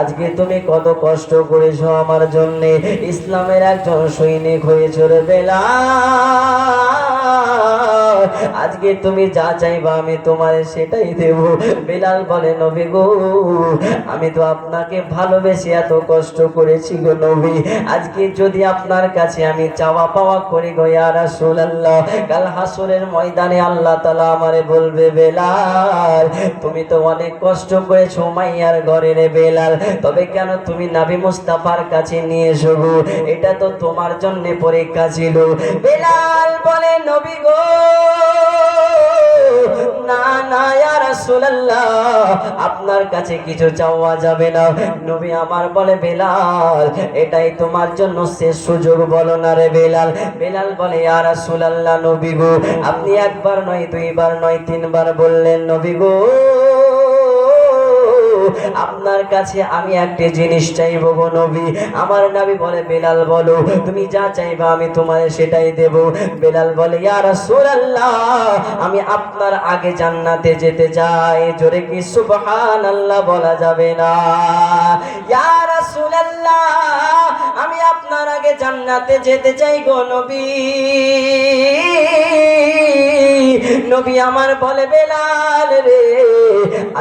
আজকে তুমি কত কষ্ট করেছো আমার জন্য, ইসলামের একজন সৈনিক হয়েছো রে বেলাল। আজকে তুমি যা চাইবা আমি তোমার সেটাই দেব। বেলাল বলে নবী গো, আমি তো আপনাকে ভালোবেসে এত কষ্ট করেছি গো নবী, আজকে যদি আপনার কাছে আমি চাওয়া পাওয়া করি গো ইয়া রাসূলুল্লাহ, কাল হাসরের ময়দানে আল্লাহ তাআলা আমারে বলবে বেলাল তুমি তো অনেক কষ্ট করেছো মাইয়ার ঘরে রে বেলাল, তবে কেন তুমি নবী মুস্তাফার কাছে নিয়ে এসো গো, এটা তো তোমার জন্য পরীক্ষা ছিল। বেলাল বলে নবী গো না না ইয়া রাসূলুল্লাহ, আপনার কাছে কিছু চাওয়া যাবে না। নবী আমার বলে বেলাল এটাই তোমার জন্য শেষ সুযোগ, বলো না রে বেলাল। বেলাল বলে ইয়া রাসূলুল্লাহ নবী গো, আপনি একবার নয় দুইবার নয় তিনবার বললেন নবী গো, আপনার কাছে আমি একটা জিনিস চাইবো গো নবী। আমার নবী বলে বেলাল বলো, তুমি যা চাইবা আমি তোমায় সেটাই দেব। বেলাল বলে ইয়া রাসূলুল্লাহ, আমি আপনার আগে জান্নাতে যেতে চাই। জোরে কি সুবহানাল্লাহ বলা যাবে না? ইয়া রাসূলুল্লাহ, আমি আপনার আগে জান্নাতে যেতে চাই গো নবী। নবী আমার বলে বেলাল রে,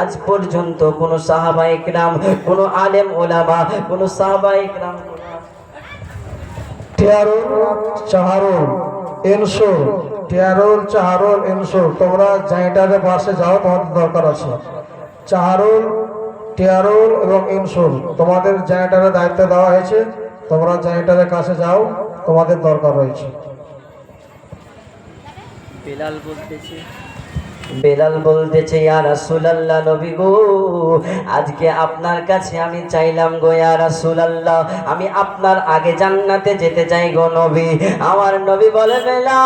আজ পর্যন্ত কোন সাহাবায়ে কিরাম, কোন আলেম ওলামা, কোন সাহাবায়ে কিরাম তোমরা জায়গাটার পাশে যাও, তোমাদের দরকার আছে। চাহারুল, টিয়ারুল এবং ইনসুল তোমাদের জায়গাটার দায়িত্ব দেওয়া হয়েছে, তোমরা জায়গাটার কাছে যাও, তোমাদের দরকার রয়েছে। বেলাল বলতেছে ইয়া রাসূলুল্লাহ নবী গো, আজকে আপনার কাছে আমি চাইলাম গো ইয়া রাসূলুল্লাহ, আমি আপনার আগে জান্নাতে যেতে চাই গো নবী। আমার নবী বলে বেলাল,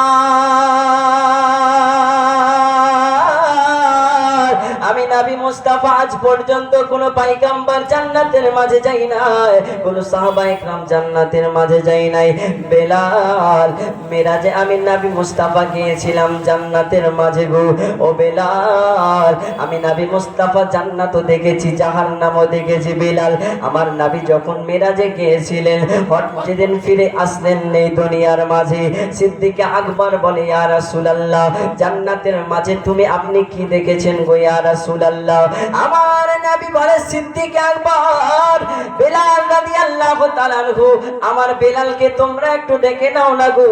আমি নবী মুস্তাফা আজ পর্যন্ত কোন পয়গম্বর জান্নাতের মাঝে যাই নাই, কোন সাহাবায়ে কিরাম জান্নাতের মাঝে যাই নাই। বেলাল মেরাজে আমি নবী মুস্তাফা গিয়েছিলাম জান্নাতের মাঝে গো। ও বেলাল, আমি নবী মুস্তাফা জান্নাতও দেখেছি জাহান্নামও দেখেছি। বেলাল আমার নবী যখন মেরাজে গিয়েছিলেন, হঠাৎ যেদিন ফিরে আসলেন এই দুনিয়ার মাঝে, সিদ্দিক আকবর বলে ইয়া রাসূলুল্লাহ, জান্নাতের মাঝে তুমি আপনি কি দেখেছেন গো ইয়া রাসূলুল্লাহ? আমার নবী বলে সিদ্দিক আকবর, বেলাল রাদিয়াল্লাহু তাআলা আনহু, আমার বেলালকে তোমরা একটু ডেকে নাও না গো।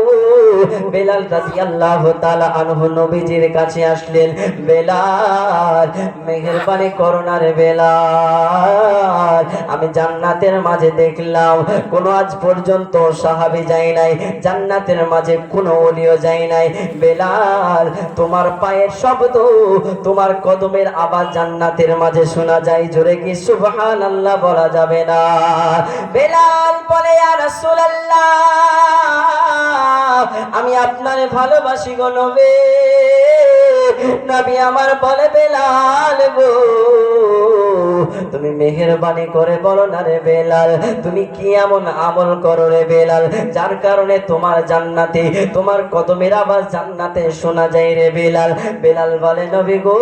বেলাল রাদিয়াল্লাহু তাআলা আনহু নবীজির কাছে আসলেন। বেলাল মেহেরবানি করো না রে বেলাল, আমি জান্নাতের মাঝে দেখলাম কোন আজ পর্যন্ত সাহাবী যায় নাই, জান্নাতের মাঝে কোনো ওলিও যায় নাই। বেলাল তোমার পায়ের শব্দ, তোমার কদমের আওয়াজ জান্নাতের মাঝে শোনা যায়। জোরে কি সুবহানাল্লাহ বলা যাবে না? বেলাল বলে ইয়া রাসূলুল্লাহ, আমি আপনারে ভালোবাসি গো নবী। নবী আমার বলে বেলাল গো, তুমি মেহেরবানি করে বলো না রে বেলাল, তুমি কি এমন আমল করো রে বেলাল যার কারণে তোমার জান্নাতে, তোমার কদমের আওয়াজ জান্নাতে শোনা যায় রে বেলাল? বেলাল বলে নবী গো,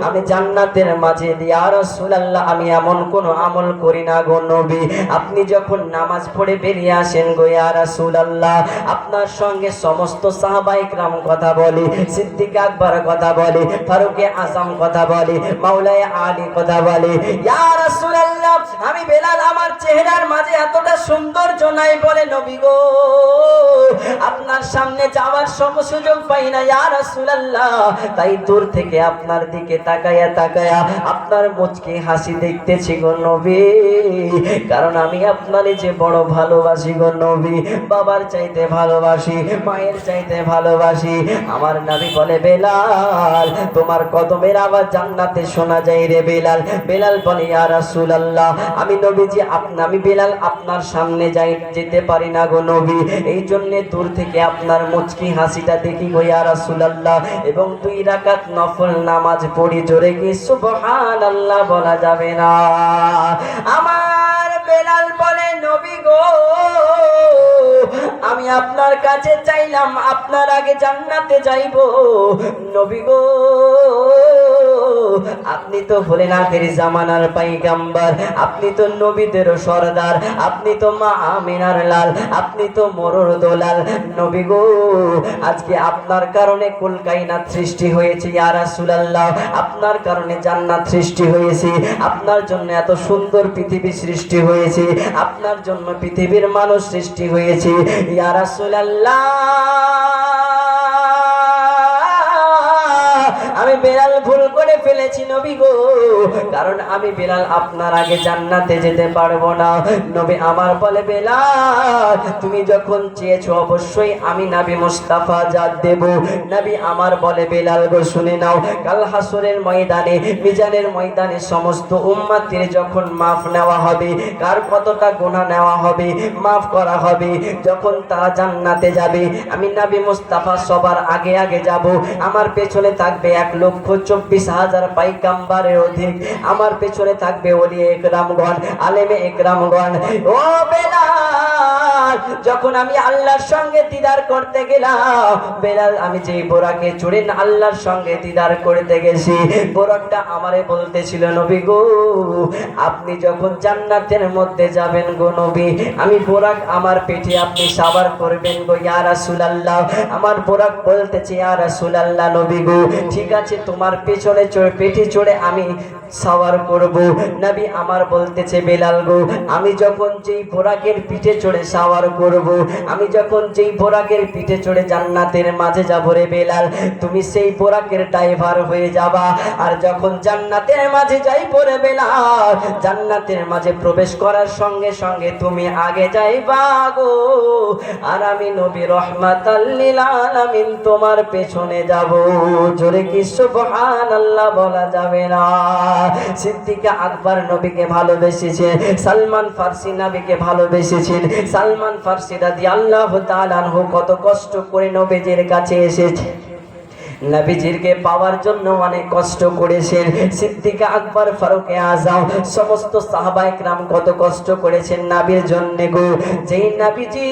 আমি জান্নাতের মাঝে ইয়া রাসূলুল্লাহ আমি এমন কোন আমল করি না গো নবী। আপনি যখন নামাজ পড়ে বেরিয়ে আসেন গো ইয়া রাসূলুল্লাহ, আপনার সঙ্গে সমস্ত সাহাবায়ে কিরাম কথা বলে, সিদ্দিক আকবর কথা বলে, ফারুক আযম কথা বলে, মাওলায়ে আলী কথা বলে। ইয়া রাসূলুল্লাহ আমি বেলাল আমার চেহারার মাঝে এতটা সৌন্দর্য নাই বলে নবী গো, আপনার সামনে যাওয়ার সুযোগ পাই না ইয়া রাসূলুল্লাহ, তাই দূর থেকে আপনার দিকে তাকায়া তাকায়া আপনার মুচকি হাসি দেখতেছি গো নবী, কারণ আমি আপনারে যে বড় ভালোবাসি গো নবী, বাবার চাইতে ভালোবাসি, মায়ের চাইতে ভালোবাসি। আমার নবী বলে বেলাল তোমার কদমের আওয়াজ জান্নাতে শোনা যায় রে বেলাল। বেলাল বলে ইয়া রাসূলুল্লাহ আমি নবীজি আমি বেলাল আপনার সামনে যেতে পারি না গো নবী, এই জন্য দূর থেকে আপনার মুচকি হাসিটা দেখি গো ইয়া রাসূলুল্লাহ, এবং 2 রাকাত নফল নামাজ পড়ি। জোরে কি সুবহানাল্লাহ বলা যাবে না? আমার বেলাল বলে নবী গো, আমি আপনার কাছে চাইলাম আপনার আগে জান্নাতে যাইব নবী গো, আপনি তো হলেন আখেরি জামানার পয়গম্বর, আপনি তো নবীদেরও সরদার, আপনি তো মা আমিনার লাল, আপনি তো মরুর দোলাল নবী গো। আজকে আপনার কারণে কুল কায়নাত সৃষ্টি হয়েছে ইয়া রাসূলুল্লাহ, আপনার কারণে জান্নাত সৃষ্টি হয়েছে, আপনার জন্য এত সুন্দর পৃথিবী সৃষ্টি হয়েছে, আপনার জন্য পৃথিবীর মানুষ সৃষ্টি হয়েছে ইয়া রাসূলুল্লাহ। আমি বেলাল ভুল করে ফেলেছি নবী গো, কারণ আমি বেলাল আপনার আগে জান্নাতে যেতে পারবো না। নবী আমার বলে বেলাল তুমি যখন চেয়েছো অবশ্যই আমি নবী মুস্তাফা জাত দেব। নবী আমার বলে বেলাল গো শুনে নাও, কাল হাসরের ময়দানে মিজানের ময়দানে সমস্ত উম্মতের যখন মাফ নেওয়া হবে, কার কতটা গুনাহ নেওয়া হবে মাফ করা হবে, যখন তারা জান্নাতে যাবে আমি নবী মুস্তাফা সবার আগে আগে যাব। আমার পেছনে থাকবে 1,24,000 পয়গম্বরের অধিক, আমার পেছনে থাকবে ওলিয়ে একরামগণ, আলেমে একরামগণ। ও বেলাল যখন আমি আল্লাহর সঙ্গে দিদার করতে গেলাম, বেলাল আমি যেই বোরাকে চড়ে আল্লাহর সঙ্গে দিদার করতে গেছি, বোরাকটা আমারে বলতেছিল নবী গো আপনি যখন জান্নাতের মধ্যে যাবেন গো নবী, আমি বোরাক আমার পেটে আপনি সাওয়ার করবেন গো ইয়া রাসূলুল্লাহ। আমার বোরাক বলতেছে ইয়া রাসূলুল্লাহ নবী গো ঠিক আছে তোমার পেছনে পেটে চড়ে আমি সাওয়ার করব। নবী আমার বলতেছে বেলাল গো আমি যখন যেই বোরাকের পিঠে চড়ে সাওয়ার করব, আমি যখন যেই বোরাকের পিঠে চড়ে জান্নাতের মাঝে যাব রে বেলাল, তুমি সেই বোরাকের ড্রাইভার হয়ে যাবা। আর যখন জান্নাতের মাঝে যাই পড়ে বেলাল, জান্নাতের মাঝে প্রবেশ করার সঙ্গে সঙ্গে তুমি আগে যাইবা গো, আর আমি নবী রহমাতাল লিল আলামিন তোমার পেছনে যাব। জোরে কি সুবহানাল্লাহ বলা যাবে না? সিদ্দিক আকবর নবীকে ভালোবেসেছেন, সালমান ফারসি নবীকে ভালোবেসেছেন। সালমান ফারসি রাদিয়াল্লাহু তাআলা আনহু কত কষ্ট করে নবীজির কাছে এসেছে, নবীজিকে পাওয়ার জন্য অনেক কষ্ট করেছেন। সিদ্দিক আকবর ফারুক আযম সমস্ত সাহাবায়ে কেরাম কত কষ্ট করেছেন নবীর জন্য গো। যেই নবীজি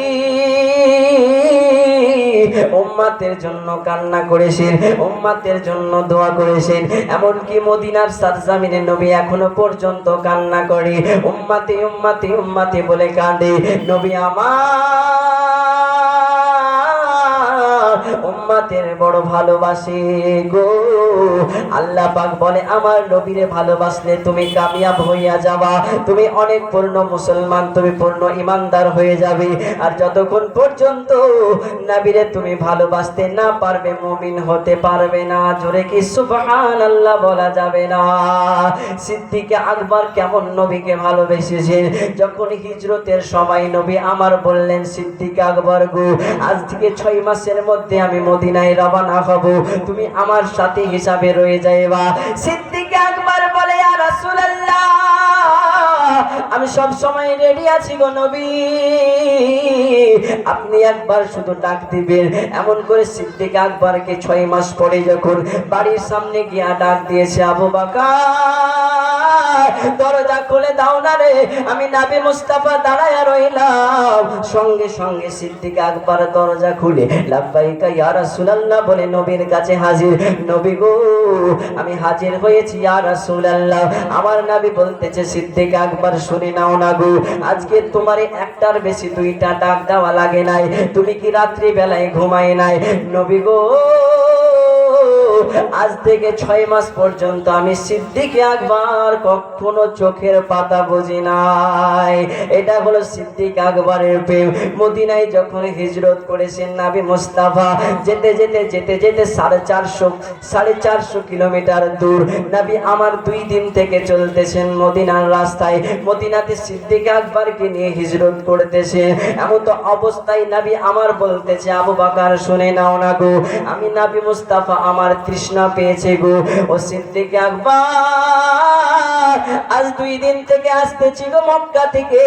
উম্মতের জন্য কান্না করেছেন, উম্মতের জন্য দোয়া করেছেন, এমনকি মদিনার সরজমিনে নবী এখনো পর্যন্ত কান্না করে, উম্মতি উম্মতি উম্মতি বলে কাঁদে। নবী আমার উম্মতের বড় ভালোবাসে গো। আল্লাহ পাক বলে আমার নবীরে ভালোবাসলে তুমি কামিয়াব হইয়া যাবা, তুমি অনেক পূর্ণ মুসলমান, তুমি পূর্ণ ইমানদার হয়ে যাবে। আর যতক্ষণ পর্যন্ত নবীরে তুমি ভালোবাসতে না পারবে মুমিন হতে পারবে না। জোরে কি সুবহানাল্লাহ বলা যাবে না? সিদ্দিক আকবর কেমন নবীকে ভালোবেসেছেন, যখন হিজরতের সময় নবী আমার বললেন সিদ্দিক আকবর গো আজ থেকে 6 মাসের মধ্যে আমি মদিনায় রওনা হব, তুমি আমার সাথী হিসাবে রয়ে যাইবা। সিদ্দিক আকবর বলে ইয়া রাসূলুল্লাহ আমি সব সময় রেডি আছি গো নবী, আপনি একবার শুধু ডাক দিবেন। এমন করে সিদ্দিক আকবরকে 6 মাস পরে যখন বাড়ির সামনে গিয়া ডাক দিয়েছে, আবু বকর দরজা খুলে দাও না রে, আমি নবী মুস্তাফা দাঁড়ায়া রইলাম। সঙ্গে সঙ্গে সিদ্দিক আকবর দরজা খুলে লাব্বাইকা ইয়া রাসূলুল্লাহ বলে নবীর কাছে হাজির। নবী গো আমি হাজির হয়েছি ইয়া রাসূলুল্লাহ। আমার নবী বলতেছে সিদ্দিক আকবর শুনে নাও না গো, আজকে তোমারে একটার বেশি 2টা ডাক দেওয়া লাগে নাই, তুমি কি রাত্রি বেলায় ঘুমাই নাই? নবী গো আজ থেকে 6 মাস পর্যন্ত আমি সিদ্দিক আকবর কখনো চোখের পাতা বুঝি নাই। এটা হলো সিদ্দিক আকবরের প্রেম। মদিনায় যখন হিজরত করেছেন নবী মুস্তাফা, যেতে যেতে যেতে যেতে 450 কিলোমিটার দূর নবী আমার 2 দিন থেকে চলতেছেন মদিনার রাস্তায়। মদিনাতে সিদ্দিক আকবরকে নিয়ে হিজরত করতেছে। এমন তো অবস্থায় নবী আমার বলতেছে, আবু বকর শুনে নাও না গো, আমি নবী মুস্তাফা আমার তৃষ্ণা পেয়েছে গো। ও সিদ্দিক আকবর আজ 2 দিন থেকে আসতেছি গো মক্কা থেকে,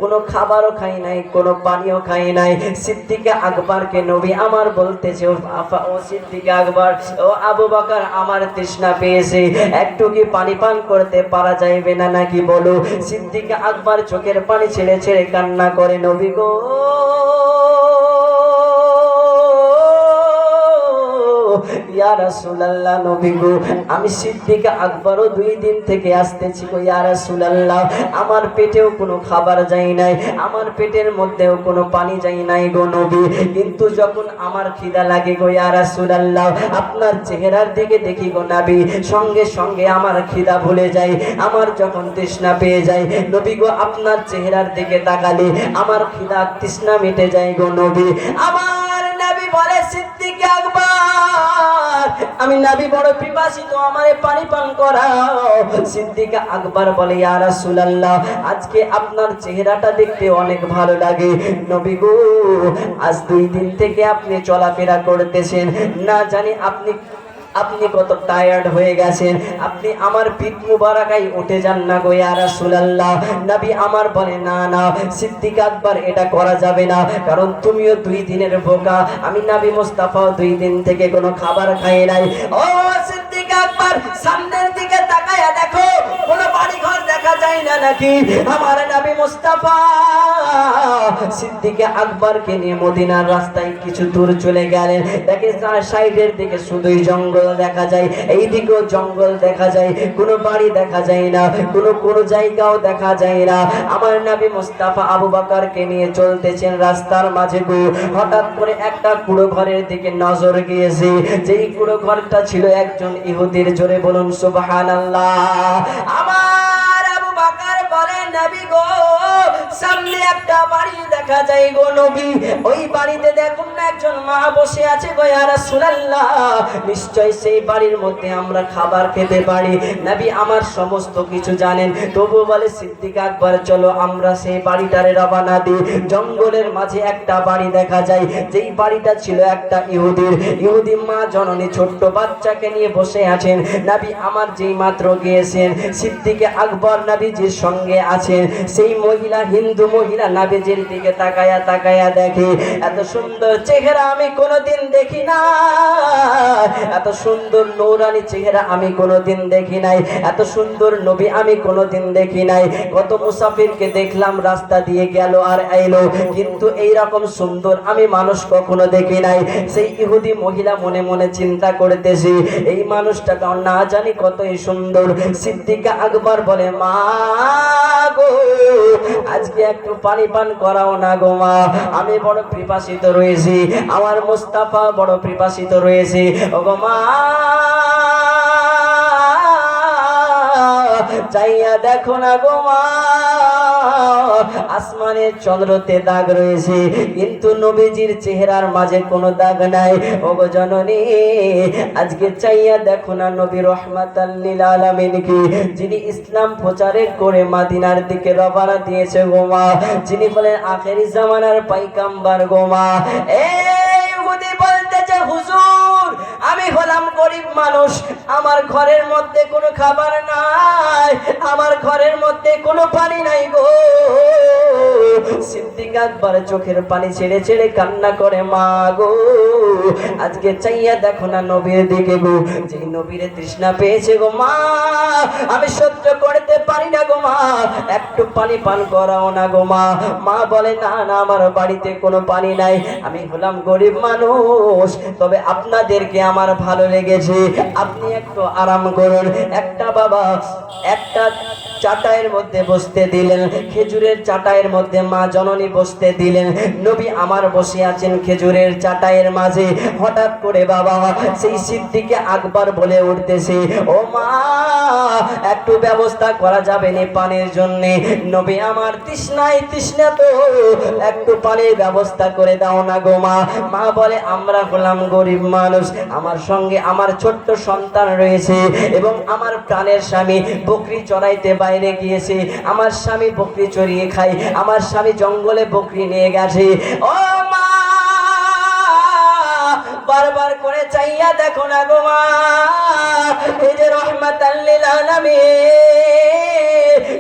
কোনো খাবারও খাই নাই, কোনো পানিও খাই নাই। সিদ্দিক আকবরকে নবী আমার বলতেছে, ও সিদ্দিক আকবর, ও আবু বকর আমার তৃষ্ণা পেয়েছে, একটু কি পানি পান করতে পারা যাইবে না নাকি বলো? সিদ্দিক আকবর চোখের পানি ছেড়ে ছেড়ে কান্না করে, নবী গো ইয়া রাসূলুল্লাহ নবী গো আমি সিদ্দিক আকবরও 2 দিন থেকে আসতেছি গো ইয়া রাসূলুল্লাহ আমার পেটেও কোনো খাবার যায় নাই আমার পেটের মধ্যেও কোনো পানি যায় নাই গো নবী কিন্তু যখন আমার খিদা লাগে গো ইয়া রাসূলুল্লাহ আপনার চেহারার দিকে দেখি গো নবী সঙ্গে সঙ্গে আমার খিদা ভুলে যায় আমার যখন তৃষ্ণা পেয়ে যায় নবী গো আপনার চেহারার দিকে তাকালে আমার খিদা তৃষ্ণা মিটে যায় গো নবী আমার নবী বলে সিদ্দিক আকবর আমি নবী বড় পিপাসিত আমারে পানি পান করাও সিদ্দিক আকবর বলে ইয়া রাসূলুল্লাহ আজকে আপনার চেহারাটা দেখতে অনেক ভালো লাগে নবী গো আজ 2 দিন থেকে আপনি চলাফেরা করতেছেন না জানি আপনি কত টায়ার্ড হয়ে গেছেন আপনি আমার পিঠ মুবারাকাই উঠে যান না গো ইয়া রাসূলুল্লাহ নবী আমার বলে না না সিদ্দিক আকবর এটা করা যাবে না কারণ তুমিও 2 দিনের বোকা আমি নবী মুস্তাফা 2 দিন থেকে কোনো খাবার খাই নাই ও সিদ্দিক আকবর সামনের দিকে তাকায়া দেখো কোনো বাড়ি ঘর দেখা যায় না নাকি আমার নবী মুস্তাফা সিদ্দিক আকবরকে নিয়ে মদিনার রাস্তায় কিছু দূর চলে গেলেন দেখে সাইডের দিকে শুধুই জঙ্গল দেখা যায় এই দিকেও জঙ্গল দেখা যায় কোনো বাড়ি দেখা যায় না কোনো জায়গাও দেখা যায় না আমার নবী মুস্তাফা আবু বকরকে নিয়ে চলতেছেন রাস্তার মাঝে গো হঠাৎ করে একটা কুড়ো ঘরের দিকে নজর গিয়েছে যেই কুড়ো ঘরটা ছিল একজন ইহুদির জোরে বলুন সুবহানাল্লাহ আমার আবু বকর বলে নবী গো সামনে একটা বাড়ি দেখা যায় গো নবী ওই বাড়িতে দেখুন না একজন মা বসে আছে গো ইয়া রাসূলুল্লাহ নিশ্চয় সেই বাড়ির মধ্যে আমরা খাবার খেতে পারি নবী আমার সমস্ত কিছু জানেন তবু বলে সিদ্দিক আকবর চলো আমরা সেই বাড়িটারে রওনা দিই জঙ্গলের মাঝে একটা বাড়ি দেখা যায় যেই বাড়িটা ছিল একটা ইহুদি মা জননী ছোট্ট বাচ্চাকে নিয়ে বসে আছেন নবী আমার যেই মাত্র গিয়েছেন সিদ্দিক আকবর নবীজির সঙ্গে আছেন সেই মহিলা হিন্দু মহিলা নবীজির দিকে তাকায়া দেখে এত সুন্দর চেহারা আমি কোনোদিন দেখি না এত সুন্দর নূরানি চেহারা আমি কোনোদিন দেখি নাই এত সুন্দর নবী আমি কোনোদিন দেখি নাই কত মুসাফিরকে দেখলাম রাস্তা দিয়ে গেল আর আইলো কিন্তু এই রকম সুন্দর আমি মানুষ কখনো দেখি নাই সেই ইহুদি মহিলা মনে মনে চিন্তা করতেছে এই মানুষটাকে না জানি কতই সুন্দর সিদ্দিক আকবর বলে মা গো আজকে একটু পানি পান করাও না গো মা আমি বড় পিপাসিত রয়েছি আমার মুস্তাফা বড় পিপাসিত রয়েছে ও গো মা চাইয়া দেখো না গো মা আসমানের চন্দ্রতে দাগ রয়েছে কিন্তু নবীজির চেহারার মাঝে কোনো দাগ নাই ওগো জননী আজকে চাইয়া দেখো না নবী রহমাতাল লিল আলামিন কি যিনি ইসলাম প্রচারে করে মদিনার দিকে রওনা দিয়েছে গো মা যিনি বলেন আখেরি জামানার পয়গম্বর গো মা এই ইহুদি বলতেছে হুজুর আমি হলাম গরিব মানুষ আমার ঘরের মধ্যে কোনো খাবার নাই আমার ঘরের মধ্যে কোনো পানি নাই গো সিদ্দিক আকবর চোখের পানি ছেড়ে ছেড়ে কান্না করে মা গো আজকে চাইয়া দেখো না নবীর দিকে গো যে নবীর তৃষ্ণা পেয়েছে গো মা আমি সহ্য করতে পারি না গো মা একটু পানি পান করাও না গো মা মা বলে না না আমার বাড়িতে কোনো পানি নাই আমি হলাম গরিব মানুষ তবে আপনাদেরকে আমার ভালো লেগেছে আপনি একটু আরাম করুন একটা বাবা একটা চাটাইয়ের মধ্যে বসতে দিলেন খেজুরের চাটাইয়ের মধ্যে মা জননী বসতে দিলেন নবী আমার বসে আছেন খেজুরের চাটাইয়ের মাঝে হঠাৎ করে বাবা সেই সিদ্দিক আকবর বলে উঠতেছে ও মা একটু ব্যবস্থা করা যাবে না পানির জন্য নবী আমার তৃষ্ণা তো একটু পানির ব্যবস্থা করে দাও না গো মা মা বলে আমরা হলাম গরিব মানুষ আমার সঙ্গে আমার ছোট্ট সন্তান রয়েছে এবং আমার প্রাণের স্বামী বকরি চড়াইতে বাইরে গিয়েছে আমার স্বামী বকরি চড়িয়ে খায় আমার স্বামী জঙ্গলে বকরি নিয়ে গেছে ও মা বারবার করে চাইয়া দেখো না গো মা এই যে রহমাতাল লিল আলামিন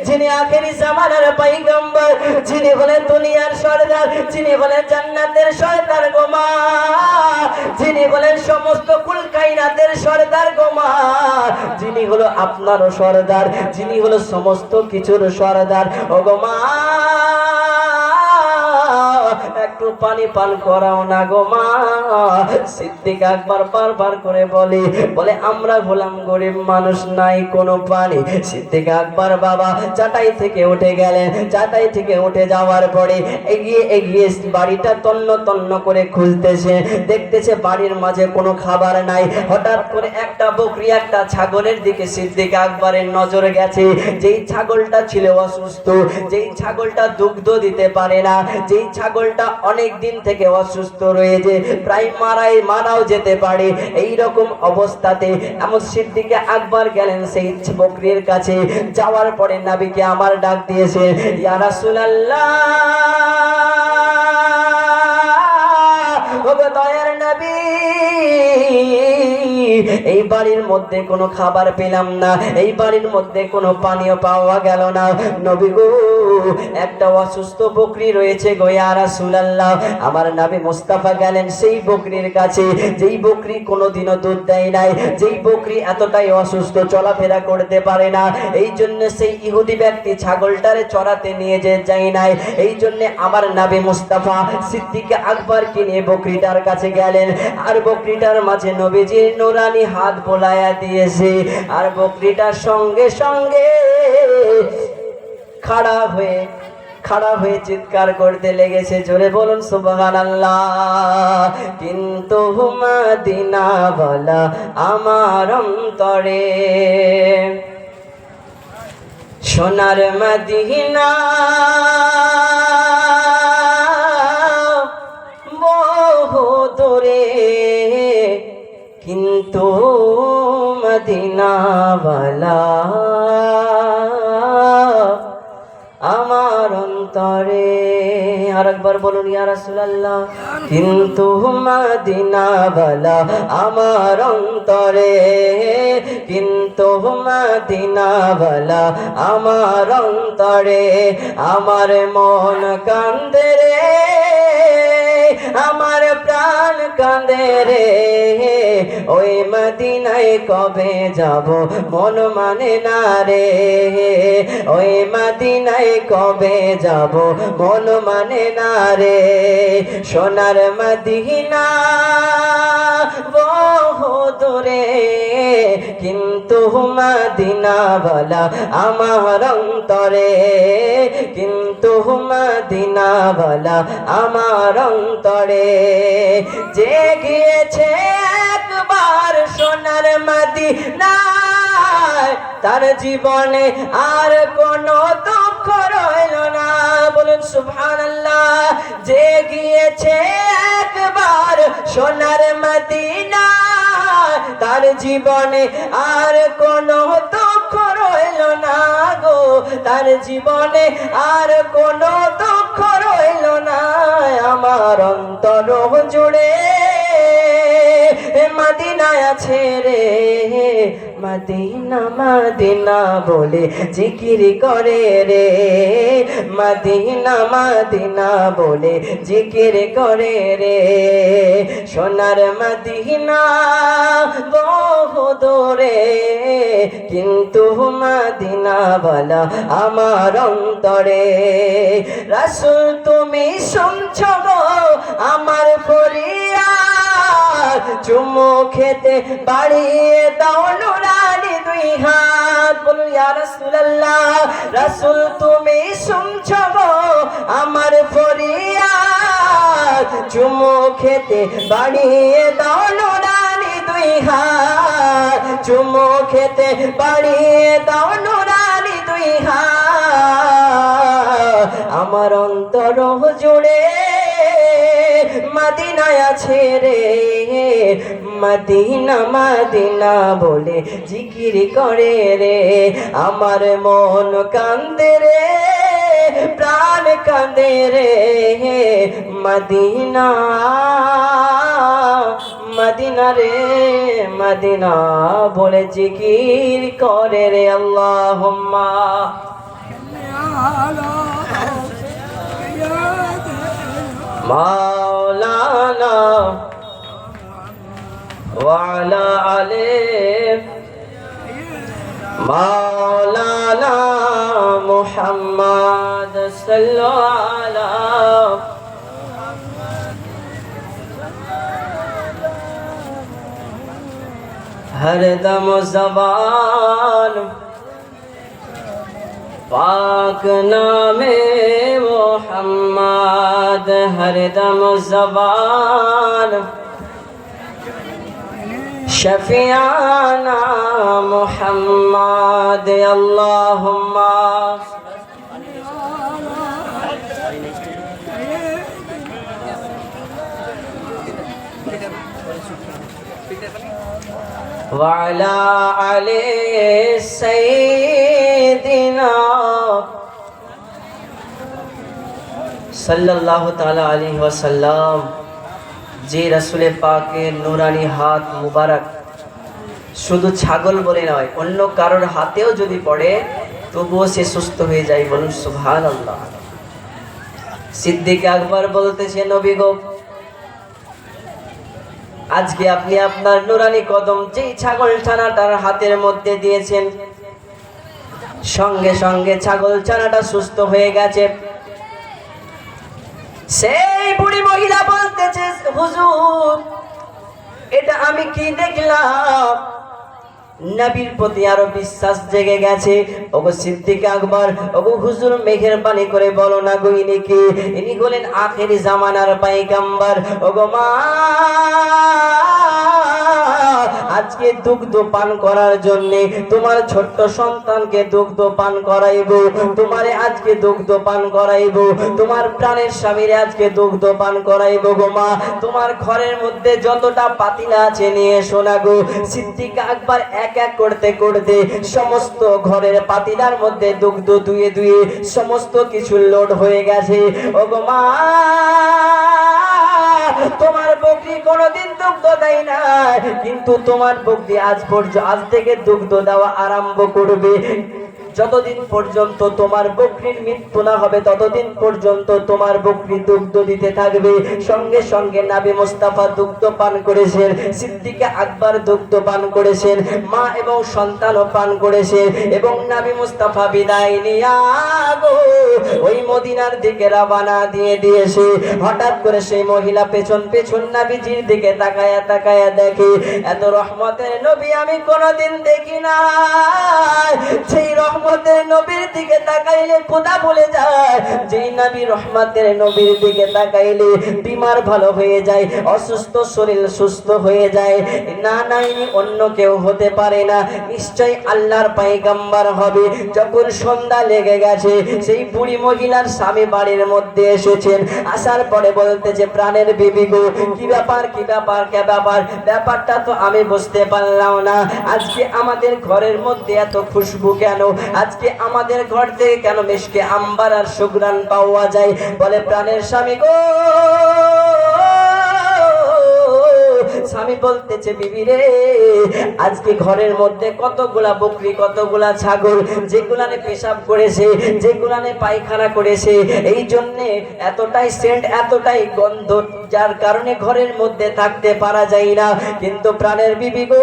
যিনি আখেরি জামানার পয়গম্বর যিনি হলেন দুনিয়ার সরদার যিনি হলেন জান্নাতের সরদার গো মা যিনি হলেন সমস্ত কুল কায়নাতের সরদার গো মা যিনি হলো আপনারও সরদার যিনি হলো সমস্ত কিছুর সরদার ও গো মা একটু পানি পান করাও না গো মা। সিদ্দিক আকবর বারবার করে বলে আমরা হলাম গরিব মানুষ, নাই কোনো পানি। সিদ্দিক আকবর বাবা চাটাই থেকে উঠে গেলেন। চাটাই থেকে উঠে যাওয়ার পরে এগিয়ে এগিয়ে বাড়িটা তন্ন তন্ন করে খুঁজতেছে, দেখতেছে বাড়ির মাঝে কোনো খাবার নাই। হঠাৎ করে একটা বকরি একটা ছাগলের দিকে সিদ্দিক আকবরের নজর গেছে। যেই ছাগলটা ছিল অসুস্থ, যেই ছাগলটা দুগ্ধ দিতে পারে না, যেই ছাগলটা অনেক দিন থেকে অসুস্থ রয়েছে, প্রায় মারাও যেতে পারে, এই রকম অবস্থাতে এমন সিদ্দিক আকবর গেলেন সেই বকরির কাছে। যাওয়ার পরে নবীকে আমার ডাক দিয়েছে, ইয়া রাসূলুল্লাহ, ও দয়ার নবী, এই বাড়ির মধ্যে কোনো খাবার পেলাম না, এই বাড়ির মধ্যে কোনো পানীয় পাওয়া গেল না। নবী গো, একটা অসুস্থ বকরি রয়েছে গো ইয়া রাসূলুল্লাহ। আমার নবী মুস্তাফা গেলেন সেই বকরির কাছে, যেই বকরি কোনোদিনও দুধ দেয় নাই, যেই বকরি এতটাই অসুস্থ চলাফেরা করতে পারে না। এই জন্য সেই ইহুদি ব্যক্তি ছাগলটারে চড়াতে নিয়ে যায় নাই। এই জন্য আমার নবী মুস্তাফা সিদ্দিক আকবরকে নিয়ে বকরিটার কাছে গেলেন। আর বকরিটার মাঝে নবীজির নুরানি হাত বোলায়া দিয়েছে। আর বকরিটার সঙ্গে সঙ্গে খাড়া হয়ে চিৎকার করতে লেগেছে। জোরে বলুন সুবহানাল্লাহ। কিন্তু মদিনা বলা আমার অন্তরে, সোনার মদিনা বহু দূরে, কিন্তু মদিনা ওয়ালা আমার অন্তরে। আরেকবার বলুন ইয়া রাসূলুল্লাহ। কিন্তু মদিনা ওয়ালা আমার অন্তরে, কিন্তু মদিনা ওয়ালা আমার অন্তরে। আমার মন কান্দে রে, আমার প্রাণ কান্দে রে, ওই মদিনায় কবে যাব মন মানে না রে, ওই মদিনায় কবে যাব মন মানে না রে। সোনার মদিনা বহু দূরে, কিন্তু মদিনা ওয়ালা আমার অন্তরে, কিন্তু মদিনা ওয়ালা আমার অন্তরে। যে গিয়েছে একবার সোনার মদিনায়, তার জীবনে আর কোনো দুঃখ রইল না। বলুন সুবহানাল্লাহ। যে গিয়েছে একবার সোনার মদিনায়, তার জীবনে আর কোনো দুঃখ রইল না গো, তার জীবনে আর কোনো দুঃখ রইল না। আমার অন্তর জুড়ে মদিনায় আছে রে, মদিনা মদিনা বলে জিকির করে রে, মদিনা মদিনা বলে জিকির করে রে। সোনার মদিনা বহু দূরে, কিন্তু মদিনা ওয়ালা আমার অন্তরে। রাসূল তুমি শুনছো গো আমার ফরিয়াদ, চুমু খেতে বাড়িয়ে দাও নুরানি দুই হাত। বলুন ইয়া রাসূলুল্লাহ। রাসূল তুমি শুনছো গো আমার ফরিয়াদ, চুমু খেতে বাড়িয়ে দাও নুরানি দুই হাত, চুমু খেতে বাড়িয়ে দাও নুরানি দুই হাত। আমার অন্তর জুড়ে মদিনায় আছে রে, মদিনা মদিনা বলে জিকির করে রে। আমার মন কান্দে রে, প্রাণ কান্দে রে, মদিনা মদিনা রে, মদিনা বলে জিকির করে রে। আল্লাহুম্মা মাওলানা ওয়ালা আলে মাওলানা মুহাম্মদ সাল্লাল্লাহু हर दम ज़बान पाक नामे मोहम्मद, हर दम ज़बान शफियाना मोहम्मद। अल्लाहुम्मा वाला आले सय्यिदिना सल्लल्लाहु ताला अलैहि वसल्लम। যে রাসূলে পাকের নূরানি হাত মুবারক শুধু ছাগল বলে নয়, অন্য কারোর হাতেও যদি পড়ে তবুও সে সুস্থ হয়ে যায়। বলুন সুবহানাল্লাহ। সিদ্দিক আকবর বলতেছে, নবী গো, আজকে আপনি আপনার নূরানি কদম যেই ছাগল ছানাটার হাতের মধ্যে দিয়েছেন, সঙ্গে সঙ্গে ছাগল ছানাটা সুস্থ হয়ে গেছে। সেই বুড়ি মহিলা বলতেছে, হুজুর এটা আমি কি দেখলাম? নবীর প্রতি আরো বিশ্বাস জেগে গেছে। ওগো সিদ্দিক আকবর, ওগো হুজুর মেহেরবানি করে বলো না গো ইনি কে? ইনি হলেন আখেরি জামানার পয়গম্বর। ওগো মা, আজকে দুগ্ধ পান করার জন্য তোমার ছোট্ট সন্তানকে দুগ্ধ পান করাইবো, তোমারে আজকে দুগ্ধ পান করাইবো, তোমার প্রাণের স্বামীরে আজকে দুগ্ধ পান করাইবো গো মা। তোমার ঘরের মধ্যে যতটা পাতিলা আছে নিয়ে এসো না গো। সিদ্দিক আকবর এক এক করতে করতে সমস্ত ঘরের পাতিলার মধ্যে দুগ্ধ দুয়ে দুয়ে সমস্ত কিছু লোড হয়ে গেছে। ও গো মা, তোমার বকরি কোনোদিন দুগ্ধ দেয় না, কিন্তু তোমার বকরি আজ থেকে দুগ্ধ দেওয়া আরম্ভ করবে। যতদিন পর্যন্ত তোমার বকরির মৃত্যু না হবে ততদিন পর্যন্ত তোমার বকরি দুগ্ধ দিতে থাকবে। সঙ্গে সঙ্গে নবী মুস্তাফা দুগ্ধ পান করেছেন, সিদ্দিক আকবর দুগ্ধ পান করেছেন, মা এবং সন্তানও পান করেছে। এবং নবী মুস্তাফা বিদায় নিয়া গো ওই মদিনার দিকে রওনা দিয়ে দিয়েছে। হঠাৎ করে সেই মহিলা পেছন পেছন নবীজির দিকে তাকায়া তাকায়া দেখে, এত রহমতের নবী আমি কোনোদিন দেখি না। সেই রহমতের নবীর দিকে তাকাইলে খোদা বলে যায়, যেই নবী রহমতের নবীর দিকে তাকাইলে বিমার ভালো হয়ে যায়, অসুস্থ শরীর সুস্থ হয়ে যায়। না নাই অন্য কেউ হতে পারে না, নিশ্চয় আল্লাহর পয়গম্বর হবে। যখন সন্ধ্যা লেগে গেছে, সেই বুড়ি মহিলার স্বামী বাড়ির মধ্যে এসেছেন। আসার পরে বলতেছে, প্রাণের বিবি গো, কি ব্যাপার কি ব্যাপার কে ব্যাপার? ব্যাপারটা তো আমি বুঝতে পারলাম না। আজকে আমাদের ঘরের মধ্যে এত খুশবু কেন? আজকে আমাদের ঘর থেকে কেন মিশকে আম্বার আর সুগরান পাওয়া যায়? বলে, প্রাণের স্বামী গো। স্বামী বলতেছে, বিবি রে, আজকে ঘরের মধ্যে কতগুলা বকরি কতগুলা ছাগল যেগুলানে পেশাব করেছে, যেগুলানে পায়খানা করেছে, এই জন্যে এতটাই সেন্ট এতটাই গন্ধ, যার কারণে ঘরের মধ্যে থাকতে পারা যায় না। কিন্তু প্রাণের বিবি গো,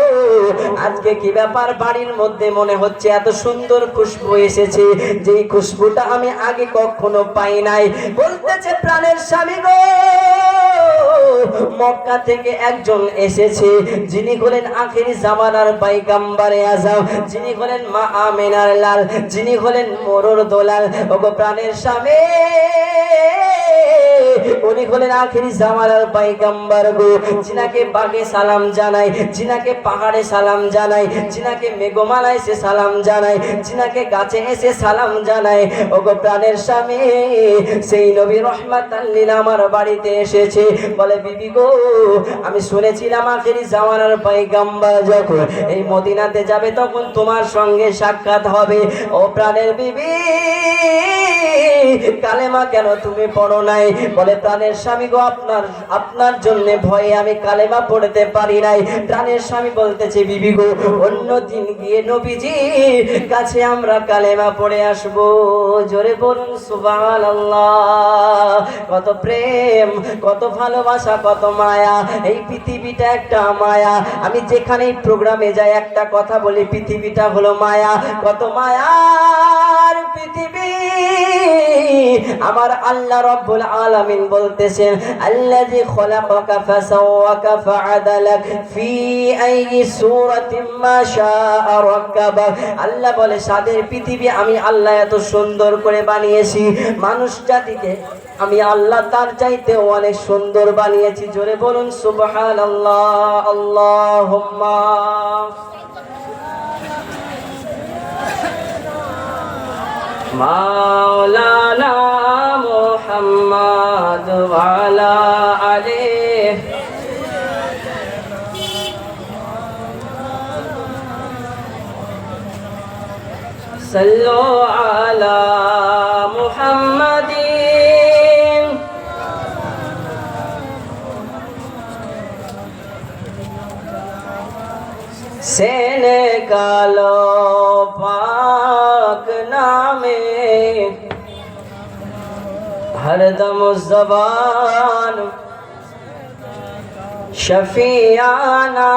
আজকে কি ব্যাপার? বাড়ির মধ্যে মনে হচ্ছে এত সুন্দর খুশবু এসেছে, যেই খুশবুটা আমি আগে কখনো পাই নাই। বলতেছে, প্রাণের স্বামী গো, মক্কা থেকে একজন এসেছে, যিনি হলেন আখেরি জামানার পয়গম্বরে আযম, যিনি হলেন মা আমিনার লাল, যিনি হলেন মোরর দোলাল। ওগো প্রাণের স্বামী, উনি হলেন আখেরি জামানার পয়গম্বর গো, যিনাকে বাগে সালাম জানাই, যিনাকে পাহাড়ে সালাম জানাই, যিনাকে মেঘমালায় এসে সালাম জানাই, যিনাকে গাছে এসে সালাম জানাই। ওগো প্রাণের স্বামী, সেই নবী রহমাতাল লিল আমার বাড়িতে এসেছে। বলে, বিবি গো, আমি শুনেছিলাম আখেরি জামানার পয়গম্বর যখন এই মদিনাতে যাবে তখন তোমার সঙ্গে সাক্ষাৎ হবে। ও প্রাণের বিবি, কালেমা কেন তুমি পড়ো নাই? বলে, প্রাণের স্বামী গো, আপনার জন্য ভয়ে আমি কালেমা পড়তে পারি নাই। প্রাণের স্বামী বলতেছে, বিবি গো, অন্য দিন গিয়ে নবীজি কাছে আমরা কালেমা পড়ে আসবো। জোরে বলুন সুবহানাল্লাহ। কত প্রেম, কত ভালোবাসা, কত মায়া। এই পৃথিবীটা একটা মায়া। আমি যেখানেই প্রোগ্রামে যাই একটা কথা বলি, পৃথিবীটা হলো মায়া। কত মায়ার পৃথিবী, আমার আল্লাহ রাব্বুল আলামিন বলতেছেন আল্লাযী খলাকাকা ফাসাওয়াকা ফাআদালাক ফি আইয়ি সূরাতিন মা শাআ রাক্কাবাক। আল্লাহ বলে সাদের পৃথিবী আমি আল্লাহ এত সুন্দর করে বানিয়েছি, মানুষ জাতিকে আমি আল্লাহ তার চাইতে অনেক সুন্দর বানিয়েছি। জোরে বলুন সুবহানাল্লাহ। আল্লাহুম্মা মাওলানা মুহাম্মদ ওয়া আলা আলিহি সাল্লু আলা মুহাম্মাদিন। সেনেগালো পাক নামে হরদম জবান শফিয়ানা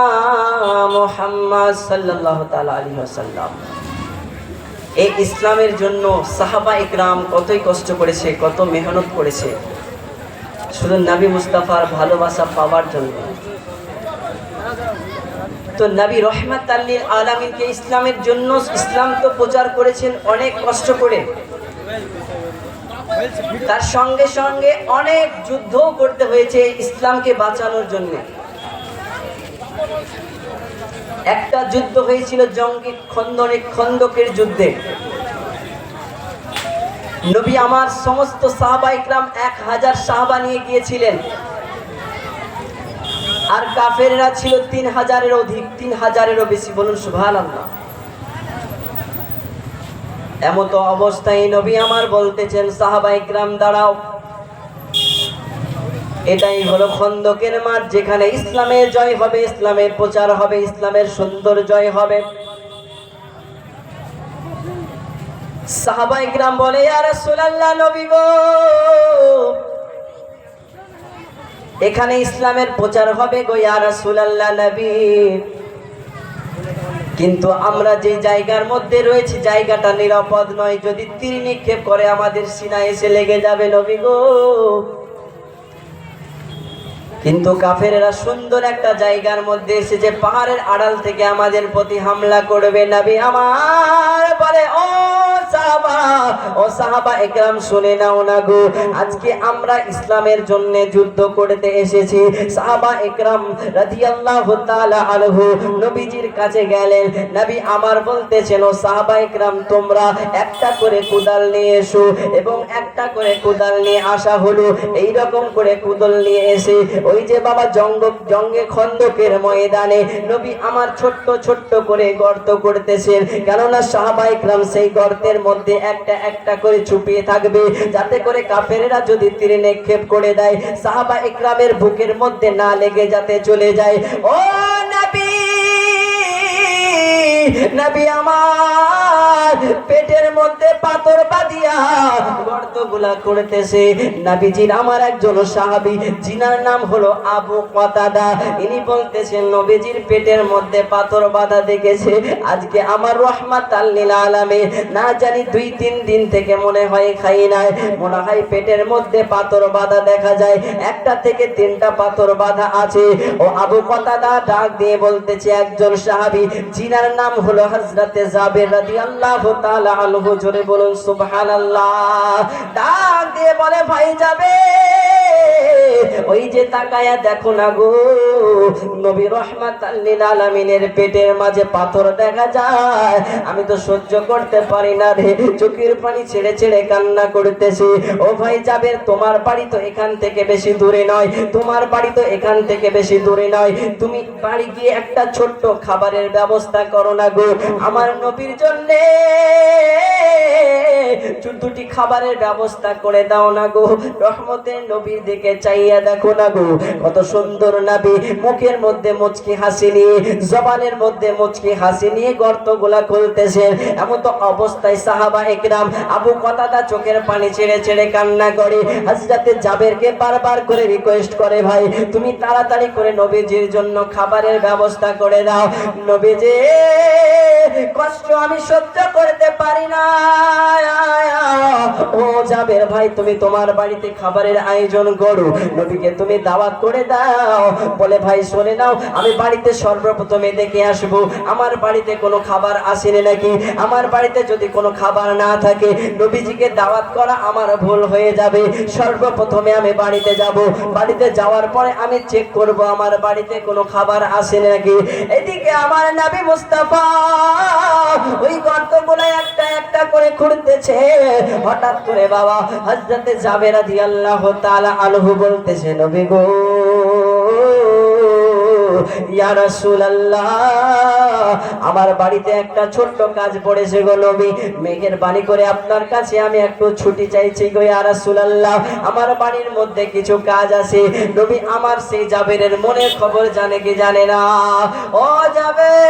মুহাম্মদ সাল্লাল্লাহু তাআলা আলাইহি ওয়াসাল্লাম। এই ইসলামের জন্য সাহাবা ইকরাম কতই কষ্ট করেছে, কত মেহনত করেছে শুধু নবী মুস্তাফার ভালোবাসা পাওয়ার জন্য। তো নবী রহমাতাল লিল আলামিনকে ইসলামের জন্য, ইসলাম তো প্রচার করেছেন অনেক কষ্ট করে, তার সঙ্গে সঙ্গে অনেক যুদ্ধও করতে হয়েছে ইসলামকে বাঁচানোর জন্য। একটা যুদ্ধ হয়েছিল জঙ্গি খন্দকের যুদ্ধে। নবী আমার সমস্ত সাহাবা ইকরাম 1000 সাহাবা নিয়ে গিয়েছিলেন, আর কাফেররা ছিল 3000-এর অধিক, 3000-এরও বেশি। বলুন সুবহানাল্লাহ। এমতো অবস্থায় নবী আমার বলতেছেন সাহাবা ইকরাম দাঁড়াও, এটাই হলো খন্দকের মাঠ, যেখানে ইসলামের জয় হবে, ইসলামের প্রচার হবে, ইসলামের সুন্দর জয় হবে। সাহাবা ইকরাম বলে ইয়া রাসূলুল্লাহ, নবী গো এখানে ইসলামের প্রচার হবে গো ইয়া রাসূলুল্লাহ নবী, কিন্তু আমরা যে জায়গার মধ্যে রয়েছি জায়গাটা নিরাপদ নয়, যদি তীর নিক্ষেপ করে আমাদের সিনায় এসে লেগে যাবে নবী গো। কিন্তু কাফেররা সুন্দর একটা জায়গার মধ্যে এসে যে পাহাড়ের আড়াল থেকে আমাদের প্রতি হামলা করবে। নবী আমার বলে ও সাহাবা একরাম শুনে নাও না গো, আজকে আমরা ইসলামের জন্য যুদ্ধ করতে এসেছি। সাহাবা একরাম রাদিয়াল্লাহু তাআলা আনহু নবীজির কাছে গেলেন। নবী আমার বলতেছেন ও সাহাবা একরাম তোমরা একটা করে কুদাল নিয়ে এসো, এবং একটা করে কুদাল নিয়ে আসা হলো। এই রকম করে কুদাল নিয়ে এসে ওই যে বাবা জঙ্গে খন্দকের ময়দানে নবী আমার ছোট্ট ছোট্ট করে গর্ত করতেছেন, কেননা সাহাবা ইকরাম সেই গর্তের মধ্যে একটা একটা করে চুপিয়ে থাকবে, যাতে করে কাফেরেরা যদি তীর নিক্ষেপ করে দেয় সাহাবা ইকরামের বুকের মধ্যে না লেগে যাতে চলে যায়। ও নবী, নবী আমার পেটের মধ্যে পাথর বাঁধিয়া গর্তগুলা করতেছে। নবীজির আমার একজন সাহাবী জিনার নাম হলো আবু কাতাদা, ইনি বলতেছেন নবীজির পেটের মধ্যে পাথর বাঁধা দেখেছে। আজকে আমার রহমাতাল লিল আলামিন না জানি 2-3 দিন থেকে মনে হয় খাই নাই, মনে হয় পেটের মধ্যে পাথর বাঁধা দেখা যায়, 1টা থেকে 3টা পাথর বাঁধা আছে। ও আবু কাতাদা ডাক দিয়ে বলতেছে একজন সাহাবী জিনার নাম হলো হযরতে জাবের রাদিয়াল্লাহু তাআলা আনহু। জোরে বলুন সুবহানাল্লাহ। ডাক দিয়ে বলে ভাই যাবে ওই যে তাকায়া দেখো না গো, নবী রহমাতাল লিল আলামিনের পেটের মাঝে পাথর দেখা যায়, আমি তো সহ্য করতে পারি না রে, চোখের পানি ছেড়ে ছেড়ে কান্না করতেছি। ও ভাই জাবের তোমার বাড়ি তো এখান থেকে বেশি দূরে নয়, তোমার বাড়ি তো এখান থেকে বেশি দূরে নয়, তুমি বাড়ি গিয়ে একটা ছোট্ট খাবারের ব্যবস্থা করো না গো, আমার নবীর জন্য 2টি খাবারের ব্যবস্থা করে দাও না গো। রহমতের নবীর দিকে চাইয়া দেখো না গো, কত সুন্দর নবী, মুখের মধ্যে মুচকি হাসি নিয়ে, জবানের মধ্যে মুচকি হাসি নিয়ে গর্তগুলা খুলতেছেন। এমন তো অবস্থায় সাহাবা একরাম আবু কাতাদা চোখের পানি ছেড়ে ছেড়ে কান্না করে হযরতে জাবেরকে বারবার করে রিকোয়েস্ট করে ভাই তুমি তাড়াতাড়ি করে নবীজির জন্য খাবারের ব্যবস্থা করে দাও, নবীজি কষ্ট আমি সহ্য করতে পারি না। ও জাবের ভাই তুমি তোমার বাড়িতে খাবারের আয়োজন করো, নবীকে তুমি দাওয়াত করে দাও। বলে ভাই শুনে নাও, আমি বাড়িতে সর্বপ্রথমে দেখে আসবো আমার বাড়িতে কোনো খাবার আসেনি নাকি। আমার বাড়িতে যদি কোনো খাবার না থাকে, নবীজিকে দাওয়াত করা আমার ভুল হয়ে যাবে। সর্বপ্রথমে আমি বাড়িতে যাব, বাড়িতে যাওয়ার পরে আমি চেক করব আমার বাড়িতে কোনো খাবার আসেনি নাকি। এদিকে আমার নবী মুস্তাফা ওই গর্তগুলো একটা একটা করে খুঁড়তেছে। হঠাৎ করে বাবা হযরতে জাবের রাদিয়াল্লাহু তাআলা আনহু বলতেছে, নবী গো, ইয়া রাসূলুল্লাহ, আমার বাড়িতে একটা ছোট্ট কাজ পড়েছে গো নবী, মেহেরবানি করে আপনার কাছে আমি একটু ছুটি চাইছি গো ইয়া রাসূলুল্লাহ। আমার বাড়ির মধ্যে কিছু কাজ আছে। নবী আমার সেই জাবেরের মনের খবর জানে কি জানে না। ও জাবের,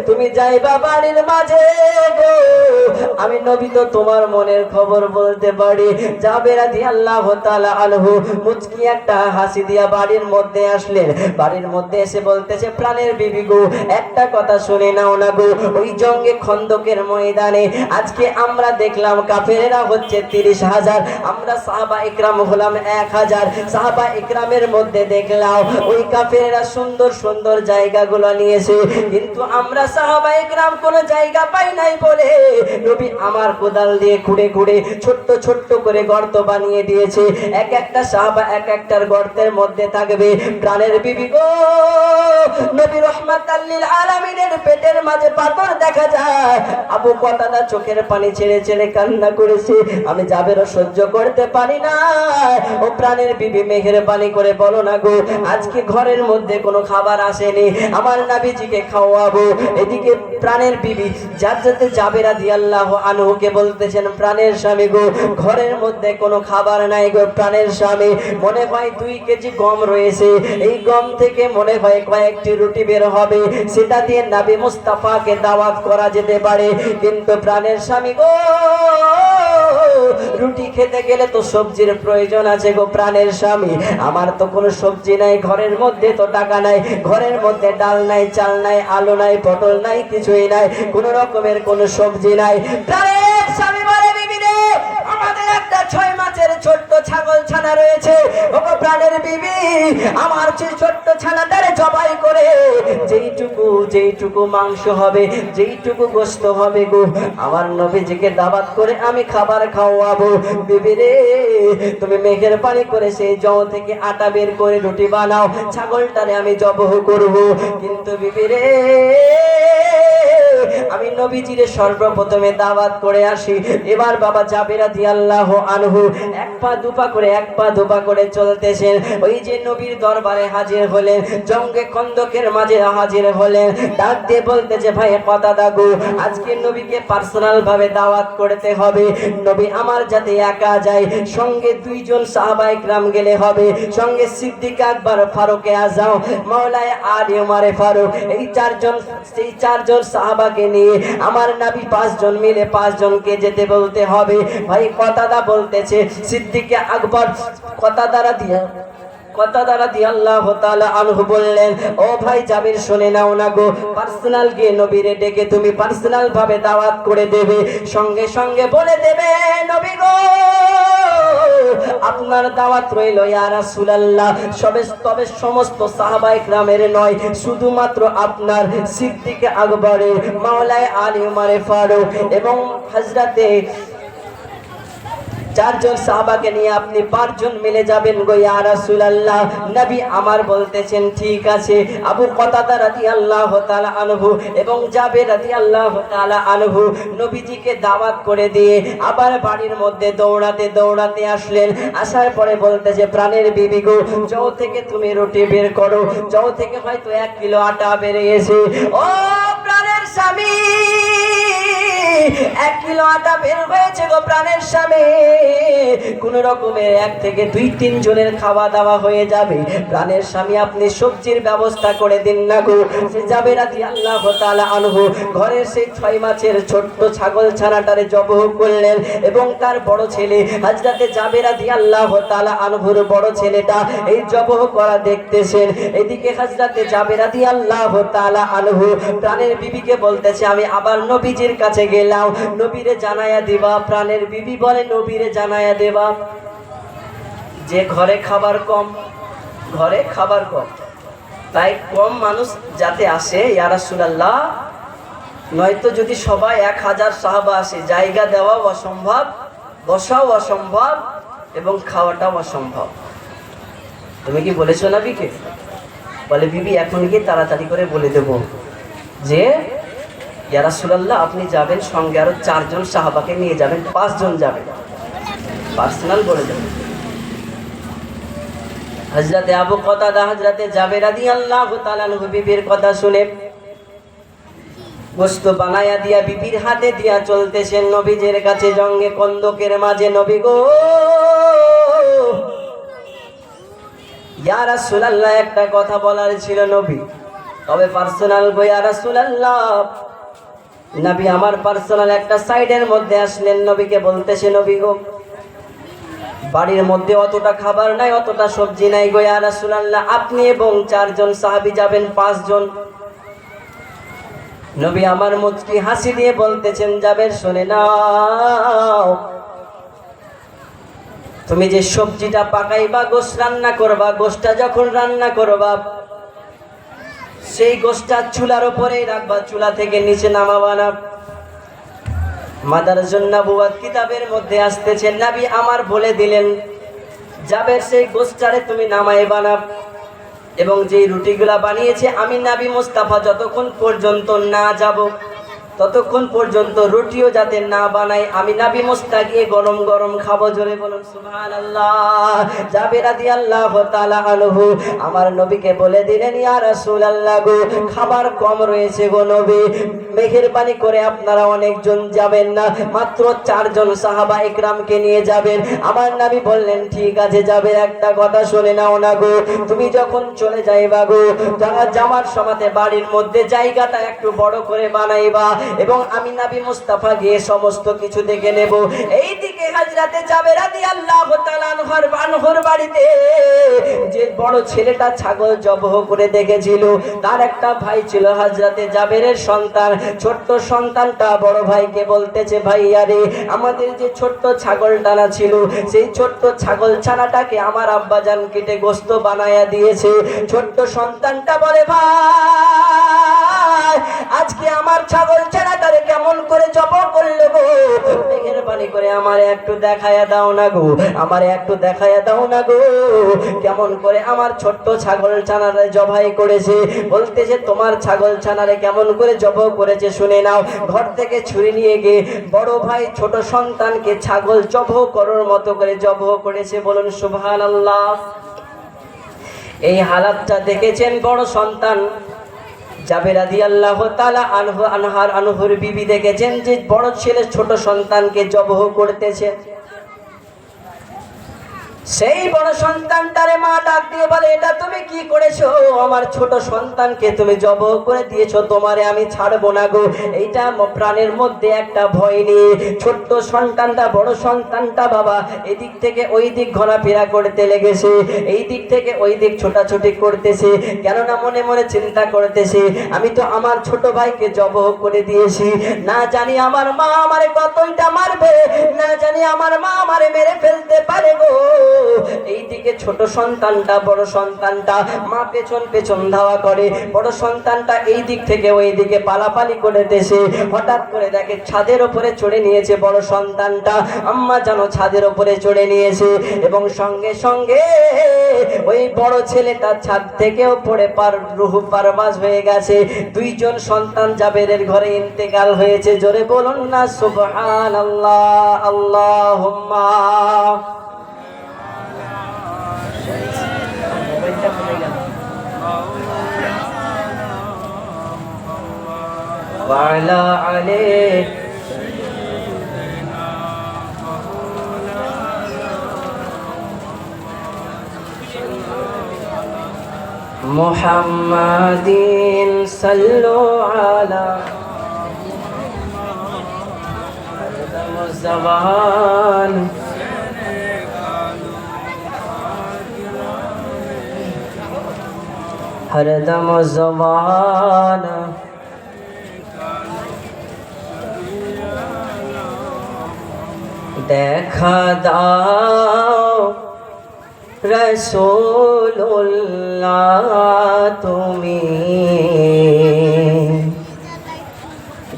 তুমি যাইবা বাড়ির মাঝে গো, আমি নবী তো তোমার মনের খবর বলতে পারি। জাবের রাদিয়াল্লাহু তাআলা আনহু মুচকি একটা হাসি দিয়া বাড়ির মধ্যে আসলেন। বাড়ির মধ্যে এসে বলতেছে, প্রাণের বিবি গো, একটা কথা শুনে নাও না গো, ওই জঙ্গে খন্দকের ময়দানে আজকে আমরা দেখলাম কাফেররা হচ্ছে 30,000, আমরা সাহাবা ইকরাম হলাম 1000। সাহাবা ইকরামের মধ্যে দেখলাম ওই কাফেররা সুন্দর সুন্দর জায়গাগুলো নিয়েছে, কিন্তু আমরা সাহাবা ইকরাম কোনো জায়গা পাই নাই বলে নবী আমার কোদাল দিয়ে খুঁড়ে খুঁড়ে ছোট্ট ছোট্ট করে গর্ত বানিয়ে দিয়েছে। এক একটা সাহাবা এক একটার গর্তের মধ্যে থাকবে। প্রাণের বিবি গো, নবী রাহমাতাল লিল আলামিনের পেটের মাঝে পাথর দেখা যায়। আবু কতাদা চোখের পানি ছেড়ে ছেড়ে কান্না করেছে, আমি জাবেরও সহ্য করতে পারি না। ও প্রাণের বিবি মেহেরবানি করে বলো না গো, আজকে ঘরের মধ্যে কোনো খাবার আসেনি, আমার নবীজিকে খাওয়াবো। এদিকে প্রাণের বিবি যাতে জাবের রাদিয়াল্লাহু আনহুকে বলতেছেন, প্রাণের স্বামী গো, ঘরের মধ্যে কোনো খাবার নাই গো প্রাণের স্বামী, মনে হয় 2 কেজি গম রয়েছে, এই গম থেকে মনে হয় কয়েকটি রুটি বের হবে, সেটা দিয়ে নবী মুস্তাফাকে দাওয়াত করা যেতে পারে। কিন্তু প্রাণের স্বামী গো, রুটি খেতে গেলে তো সবজির প্রয়োজন আছে গো প্রাণের স্বামী, আমার তো কোনো সবজি নাই, ঘরের মধ্যে তো টাকা নাই, ঘরের মধ্যে ডাল নাই, চাল নাই, আলু নাই, পটল নাই, কিছুই নাই, কোনো রকমের কোনো সবজি নাই। প্রাণের স্বামী বলে, বিবি রে, আমাদের একটা 6 মাসের ছোট্ট ছাগল ছানা রয়েছে, ও প্রাণের বিবি, আমার সেই ছোট্ট ছানাটারে জবাই করে যেইটুকু মাংস হবে, যেইটুকু গোশত হবে গো, আমার নবীজিকে দাওয়াত করে আমি খাবার খাওয়াবো। বিবি রে, তুমি মেহেরবানি করে সেই জও থেকে আটা বের করে রুটি বানাও, ছাগলটারে আমি জবাহ করব। কিন্তু বিবি রে, আমি নবীজিরে সর্বপ্রথমে দাওয়াত করে আসি। এবার বাবা জাবের রাদিয়াল্লাহু আনহু এক পা দুপা করে চলতেছেন। ওই যে নবীর দরবারে হাজির হলেন, জঙ্গে খন্দকের মাঝে হাজির হলেন, ডাক দিয়ে বলতেছে, ভাই কতাদা গো, আজকে নবীকে পার্সোনাল ভাবে দাওয়াত করতে হবে। নবী আমার যাতে একা যায়, সঙ্গে 2 জন সাহাবা ইকরাম গেলে হবে, সঙ্গে সিদ্দিক আকবর, ফারুকে আযম, মাওলায়ে আলী উমরে ফারুক, এই 4 জন, সেই 4 জন সাহাবাকে নিয়ে আমার নবী 5 জন মিলে 5 জনকে যেতে বলতে হবে। ভাই কতাদা বলতেছে, সিদ্দিক আকবর কতাদা রাদিয়াল্লাহু তাআলা আনহু বললেন, ও ভাই জাবির শুনে নাও না গো, পার্সোনাল গিয়ে নবীরে ডেকে তুমি পার্সোনাল ভাবে দাওয়াত করে দেবে, সঙ্গে সঙ্গে বলে দেবে, নবী গো, আপনার দাওয়াত রইল ইয়া রাসূলুল্লাহ। তবে সমস্ত সাহাবা ইকরামের নয়, শুধুমাত্র আপনার, সিদ্দিক আকবরের, মাওলায়ে আলী উমরে ফারুক এবং হযরতে 4 জন সাহাবাকে নিয়ে আপনি 5 জন মিলে যাবেন গো ইয়া রাসূলুল্লাহ। নবী আমার বলতেছেন, ঠিক আছে। আবু কতাদা রাদিয়াল্লাহু তাআলা আনহু এবং জাবের রাদিয়াল্লাহু তাআলা আনহু নবীজিকে দাওয়াত করে দিয়ে আবার বাড়ির মধ্যে দৌড়াতে আসলেন। আসার পরে বলতেছে, প্রাণের বিবি গো, জও থেকে তুমি রুটি বের করো, জও থেকে হয়তো 1 কিলো আটা বেরিয়েছে। ও প্রাণের স্বামী, 1 কিলো আটা বের হয়েছে গো প্রাণের স্বামী, কোন রকমের 1 থেকে 2-3 জনের খাওয়া দাওয়া হয়ে যাবে। প্রাণের স্বামী আপনি সবজির ব্যবস্থা করে দিন না গো। সে জাবের রাদিয়াল্লাহু তাআলা আনহু ঘরের সেই 6 মাসের ছোট্ট ছাগল ছানাটারে জবাহ করলেন এবং তার বড় ছেলে হযরতে জাবের রাদিয়াল্লাহু তাআলা আনহুর বড় ছেলেটা এই জবাহ করা দেখতেছেন। এদিকে হযরতে জাবের রাদিয়াল্লাহু তাআলা আনহু প্রাণের বিবিকে বলতেছে আমি আবার নবীজির কাছে গেলাম, নবীরে জানায়া দিবা। প্রাণের বিবি বলে নবীরে জানায়া দেবা যে ঘরে খাবার কম, ঘরে খাবার কম, তাই কম মানুষ যাতে আসে ইয়া রাসূলুল্লাহ, নয়তো যদি সবাই 1000 সাহাবা আসে জায়গা দেওয়া অসম্ভব, বসাও অসম্ভব এবং খাওয়াটাও অসম্ভব। তুমি কি বলেছো নবীকে? বলে বিবি এখন গিয়ে তাড়াতাড়ি করে বলে দেব যে ইয়া রাসূলুল্লাহ আপনি যাবেন, সঙ্গে আরো 4 জন সাহাবাকে নিয়ে যাবেন, 5 জন যাবেন, পার্সোনাল বলে যাবেন। হযরতে আবু কতাদা হযরতে জাবের রাদিয়াল্লাহু তাআলা আনহু বিবির কথা শুনে গোশত বানায়া দিয়া বিবির হাতে দিয়া চলতেছেন নবীজির কাছে জঙ্গে কন্দকের মাঝে। নবী গো ইয়া রাসূলুল্লাহ একটা কথা বলার ছিল নবী, তবে পার্সোনাল গো ইয়া রাসূলুল্লাহ। নবী আমার পার্সোনাল একটা সাইডের মধ্যে আসলেন, নবীকে বলতেছে নবী গো বাড়ির মধ্যে অতটা খাবার নাই, অতটা সবজি নাই গো ইয়া রাসূলুল্লাহ, আপনি এবং 4 জন সাহাবী যাবেন 5 জন। নবী আমার মুচকি হাসি দিয়ে বলতেছেন জাবের শুনে নাও, তুমি যে সবজিটা পাকাইবা, গোশত রান্না করবা, গোশতটা যখন রান্না করবা সেই গোশতটা চুলার উপরেই রাখবা, চুলা থেকে নিচে নামাবা না। মাদারুন নবুওয়াত কিতাবের মধ্যে আসতেছে নবী আমার বলে দিলেন জাবের সেই গোশতটারে তুমি নামাইবা না, এবং যেই রুটিগুলা বানিয়েছে আমি নবী মুস্তাফা যতক্ষণ পর্যন্ত না যাব ততক্ষণ পর্যন্ত রুটিও যাতে না বানাই, আমি নবী মুস্তাফা গিয়ে গরম গরম খাবো। জোরে বলুন সুবহানাল্লাহ। জাবের রাদিয়াল্লাহু তাআলা আনহু আমার নবীকে বলে দিলেন ইয়া রাসূলুল্লাহ গো খাবার কম রয়েছে গো নবী, মেহেরবানি করে আপনারা অনেকজন যাবেন না, মাত্র 4 জন সাহাবা ইকরামকে নিয়ে যাবেন। আমার নবী বললেন ঠিক আছে যাবে, একটা কথা শুনে নাও না গো, তুমি যখন চলে যাইবা গো যাওয়ার সময়তে বাড়ির মধ্যে জায়গাটা একটু বড় করে বানাইবা এবং আমি নবী মুস্তাফা গিয়ে সমস্ত কিছু দেখে নেব। এইদিকে হযরতে জাবের রাদিয়াল্লাহু তাআলা আনহুর বাড়িতে যে বড় ছেলেটা ছাগল জবাহ করে দেখেছিল তার একটা ভাই ছিল হযরতে জাবেরের সন্তান। ছোট্ট সন্তানটা বড় ভাইকে বলতেছে ভাইয়া রে আমাদের যে ছোট্ট ছাগলটানা ছিল সেই ছোট্ট ছাগল ছানাটাকে আমার আব্বাজান কেটে গোশত বানায়া দিয়েছে। ছোট্ট সন্তানটা বলে ভাই আজকে আমার ছাগল ছানাটারে কেমন করে জবাহ করলো গো, মেহেরবানি করে আমারে একটু দেখায়া দাও না গো, আমারে একটু দেখায়া দাও না গো, কেমন করে আমার ছোট্ট ছাগল ছানারে জবাই করেছে। বলতেছে তোমার ছাগল ছানারে কেমন করে জবাহ করেছে শুনে নাও। ঘর থেকে ছুরি নিয়ে গিয়ে বড় ভাই ছোট সন্তানকে ছাগল জবাহ করার মতো করে জবাহ করেছে। বলুন সুবহানাল্লাহ। এই হালাতটা দেখেছেন বড় সন্তান জাবের রাদিয়াল্লাহু তাআলা আনহুর বিবি দেখেছেন যে বড় ছেলে ছোট সন্তানকে জবাহ করতেছে। সেই বড় সন্তানটারে মা ডাক দিয়ে বলে এটা তুমি কি করেছো, আমার ছোট সন্তানকে তুমি জবাহ করে দিয়েছো, তোমারে আমি ছাড়বো না গো। এইটা প্রাণের মধ্যে একটা ভয় নিয়ে ছোট্ট সন্তানটা বড় সন্তানটা বাবা এদিক থেকে ওই দিক ঘোরাফেরা করতে লেগেছে, এই দিক থেকে ওই দিক ছোটাছুটি করতেছে, কেননা মনে মনে চিন্তা করতেছে আমি তো আমার ছোট ভাইকে জবাহ করে দিয়েছি, না জানি আমার মা আমারে কতইটা মারবে, না জানি আমার মা আমারে মেরে ফেলতে পারে গো। এইদিকে ছোট সন্তানটা বড় সন্তানটা মা পেছন পেছন ধাওয়া করে, বড় সন্তানটা এই দিক থেকে ওই দিকে পালাপালি করতেছে। হঠাৎ করে দেখে ছাদের উপরে চড়ে নিয়েছে বড় সন্তানটা, আম্মা জানো ছাদের উপরে চড়ে নিয়েছে এবং সঙ্গে সঙ্গে ওই বড় ছেলেটা ছাদ থেকেও পড়ে রুহু পারবাজ হয়ে গেছে। 2 জন সন্তান জাবেরের ঘরে ইন্তেকাল হয়েছে। জোরে বলুন না সুবহানাল্লাহ। আল্লাহুম্মা وعلى عليه মুহাম্মাদিন সাল্লু আলা জবান হরদম জবান দেখা দাও রাসূলুল্লাহ তুমি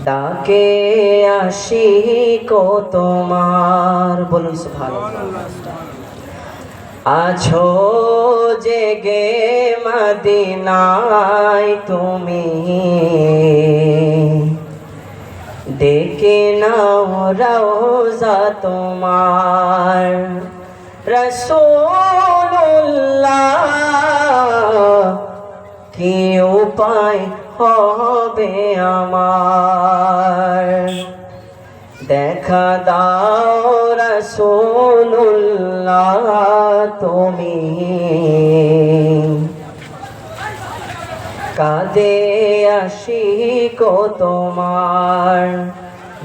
ডাকে আসি কো তোমার, বলুন সুবহানাল্লাহ। আছো জেগে মদিনায় তুমি, ডেকে নাও রওজা তোমার। রাসূলুল্লাহ কি উপায় হবে আমার, দেখা দাও রাসূলুল্লাহ তুমি, কাঁদে আশিক তোমার।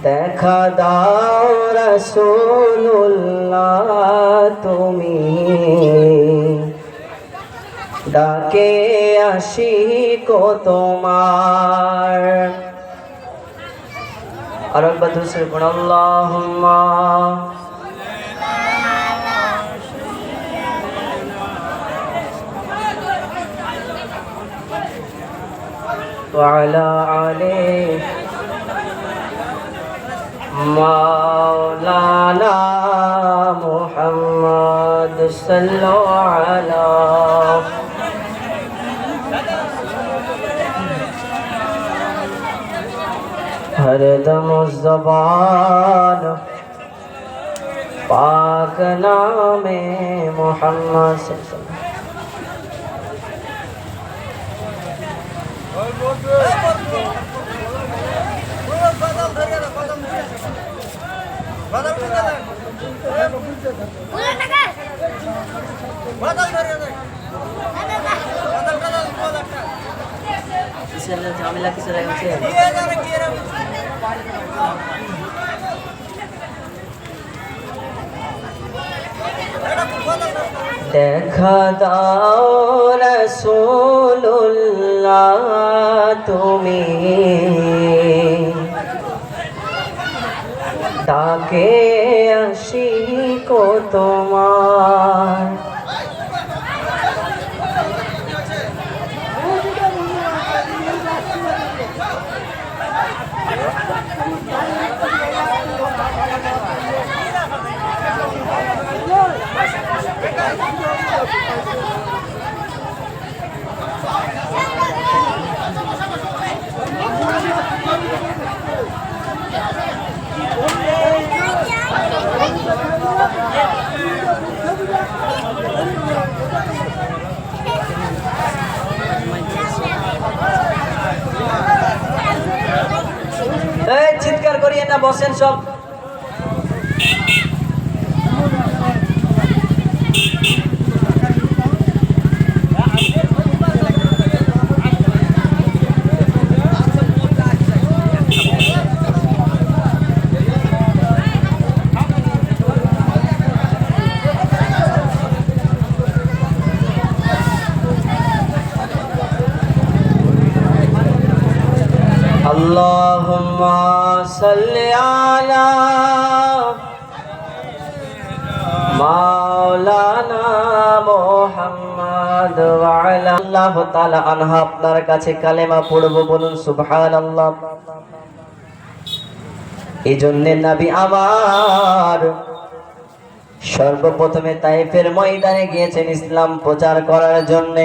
দেখা দাও রাসূলুল্লাহ তুমি, ডাকে আশিক তোমার। আর একবার দুসরে পড়ো আল্লাহুম্মা وعلى آل مولانا محمد صلوا على हरदम ज़बान पाक नामे मोहम्मद झमेला किसे লাগছে? দেখা দাও রাসূলুল্লাহ তুমি, ডাকে আশিক তোমার। চিৎকার করিয়ে না, বসেন সব। اللهم صل على مولانا محمد وعلى الله تعالى আনহা আপনার কাছে কালেমা পড়ব, বলুন সুবহানাল্লাহ। এই জন্য নবী আমার সর্বপ্রথমে তায়েফের ময়দানে গিয়েছেন ইসলাম প্রচার করার জন্য।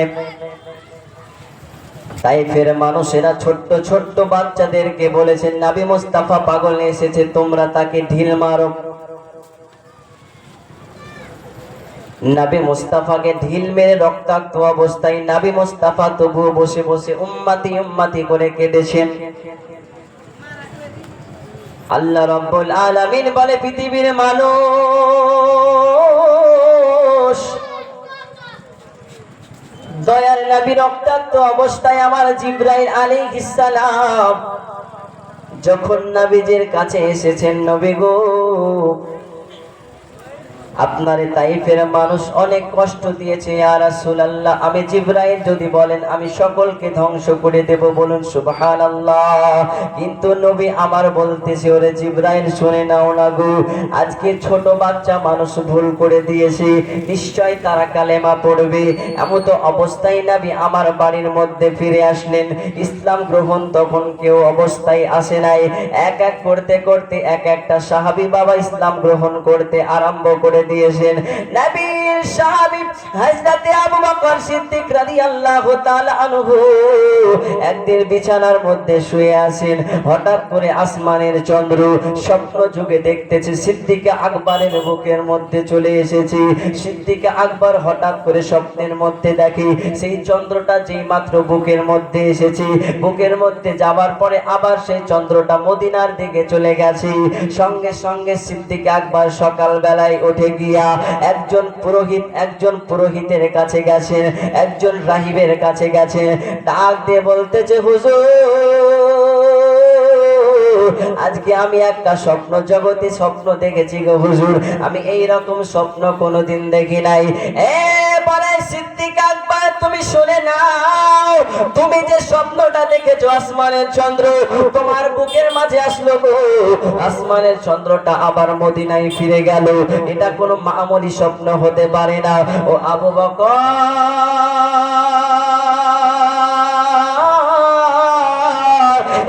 তায়েফের মানুষেরা ছোট্ট ছোট্ট বাচ্চাদেরকে বলেছেন, নবী মুস্তাফা পাগল এসেছে, তোমরা তাকে ঢিল মারো। নবী মুস্তাফাকে ঢিল মেরে রক্তাক্ত অবস্থায় নবী মুস্তাফা তবু বসে বসে উম্মতি উম্মতি করে কেঁদেছেন। আল্লাহ রাব্বুল আলামিন বলে, পৃথিবীর মানুষ দয়ার নবী রক্তাক্ত অবস্থায় আমার জিবরাইল আলাইহিস সালাম যখন নবীজির কাছে এসেছেন, নবী গো আপনার তাইফের মানুষ অনেক কষ্ট দিয়েছে ইয়া রাসূলুল্লাহ, আমি জিবরাইল যদি বলেন আমি সকলকে ধ্বংস করে দেব, বলুন সুবহানাল্লাহ। কিন্তু নবী আমার বলতেছে, ওরে জিবরাইল শুনে নাও না গো, আজকে ছোট বাচ্চা মানুষ ভুল করে দিয়েছে, নিশ্চয় তারা কালেমা পড়বে। এমন তো অবস্থায় নবী আমার বাড়ির মধ্যে ফিরে আসলেন। ইসলাম গ্রহণ তখন কেউ অবস্থায় আসে নাই। এক এক করতে করতে এক একটা সাহাবী বাবা ইসলাম গ্রহণ করতে আরম্ভ করে দিয়েছেন। নবীর সাহাবী হযরতে আবু বকর সিদ্দিক রাদিয়াল্লাহু তাআলা আনহু একদিন বিছানার মধ্যে শুয়ে আছেন। হঠাৎ করে আসমানের চন্দ্র স্বপ্ন যুগে দেখতেছে সিদ্দিক আকবরের বুকের মধ্যে চলে এসেছে। সিদ্দিক আকবর হঠাৎ করে স্বপ্নের মধ্যে দেখে সেই চন্দ্রটা যেই মাত্র বুকের মধ্যে এসেছে, বুকের মধ্যে যাওয়ার পরে আবার সেই চন্দ্রটা মদিনার দিকে চলে গেছে। সঙ্গে সঙ্গে সিদ্দিক আকবর সকাল বেলায় উঠে গিয়া একজন পুরোহিতের কাছে গেছেন, একজন রাহিবের কাছে গেছেন। ডাক দিয়ে বলতেছে, হুজুর আজকে আমি একটা স্বপ্ন জগতে স্বপ্ন দেখেছি গো হুজুর, আমি এই রকম স্বপ্ন কোনোদিন দেখি নাই। এবারে সিদ্দিক আকবর তুমি শুনে নাও, তুমি যে স্বপ্নটা দেখেছো আসমানের চন্দ্র তোমার বুকের মাঝে আসলো গো, আসমানের চন্দ্রটা আবার মদিনায় ফিরে গেল, এটা কোনো মামুলি স্বপ্ন হতে পারে না। ও আবু বকর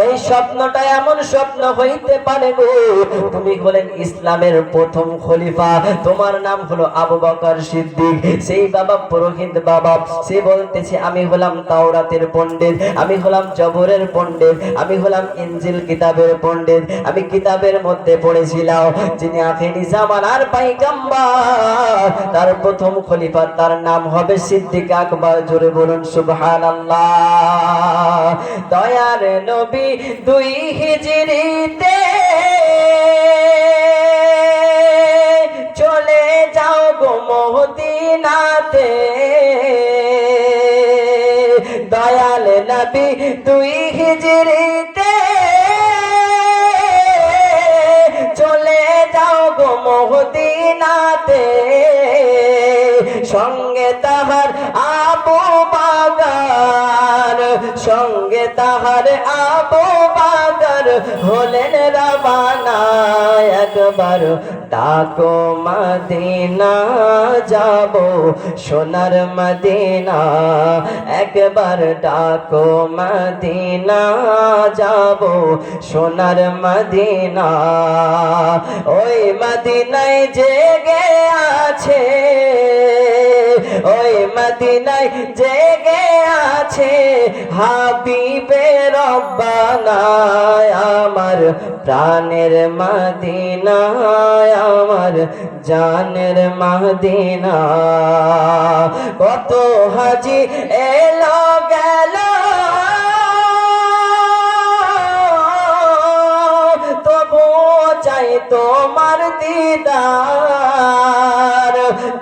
এই স্বপ্নটা এমন স্বপ্ন হইতে পারে গো, তুমি হলেন ইসলামের প্রথম খলিফা, তোমার নাম হলো আবু বকর সিদ্দিক। সেই বাবা পুরোহিত বাবা সে বলতেছে, আমি হলাম তাওরাতের পণ্ডিত, আমি হলাম জবরের পণ্ডিত, আমি হলাম ইনজিল কিতাবের পণ্ডিত, আমি কিতাবের মধ্যে পড়েছিলাম যিনি আখেরি জামানার পয়গম্বর তার প্রথম খলিফা তার নাম হবে সিদ্দিক আকবর। জোরে বলুন সুবহানাল্লাহ। দয়ার নবী 2 হিজরিতে চলে যাও গো মদিনাতে, দয়াল নবী 2 হিজরিতে চলে যাও গো মদিনাতে, সঙ্গে তাহার আবু বকর, সঙ্গে তাহার আবু বকর হলেন রওয়ানা। একবার ডাকো মদিনা যাব সোনার মদিনা, একবার ডাকো মদিনা যাব সোনার মদিনা। ওই মদিনায় জেগে আছে, ওই মদিনায় জেগে আছে হাবিবে রব্বানা, আমার প্রাণের মদিনা, আমার জানের মদিনা। কত হাজি এলো গেল তবু চাই তোমার দিদার,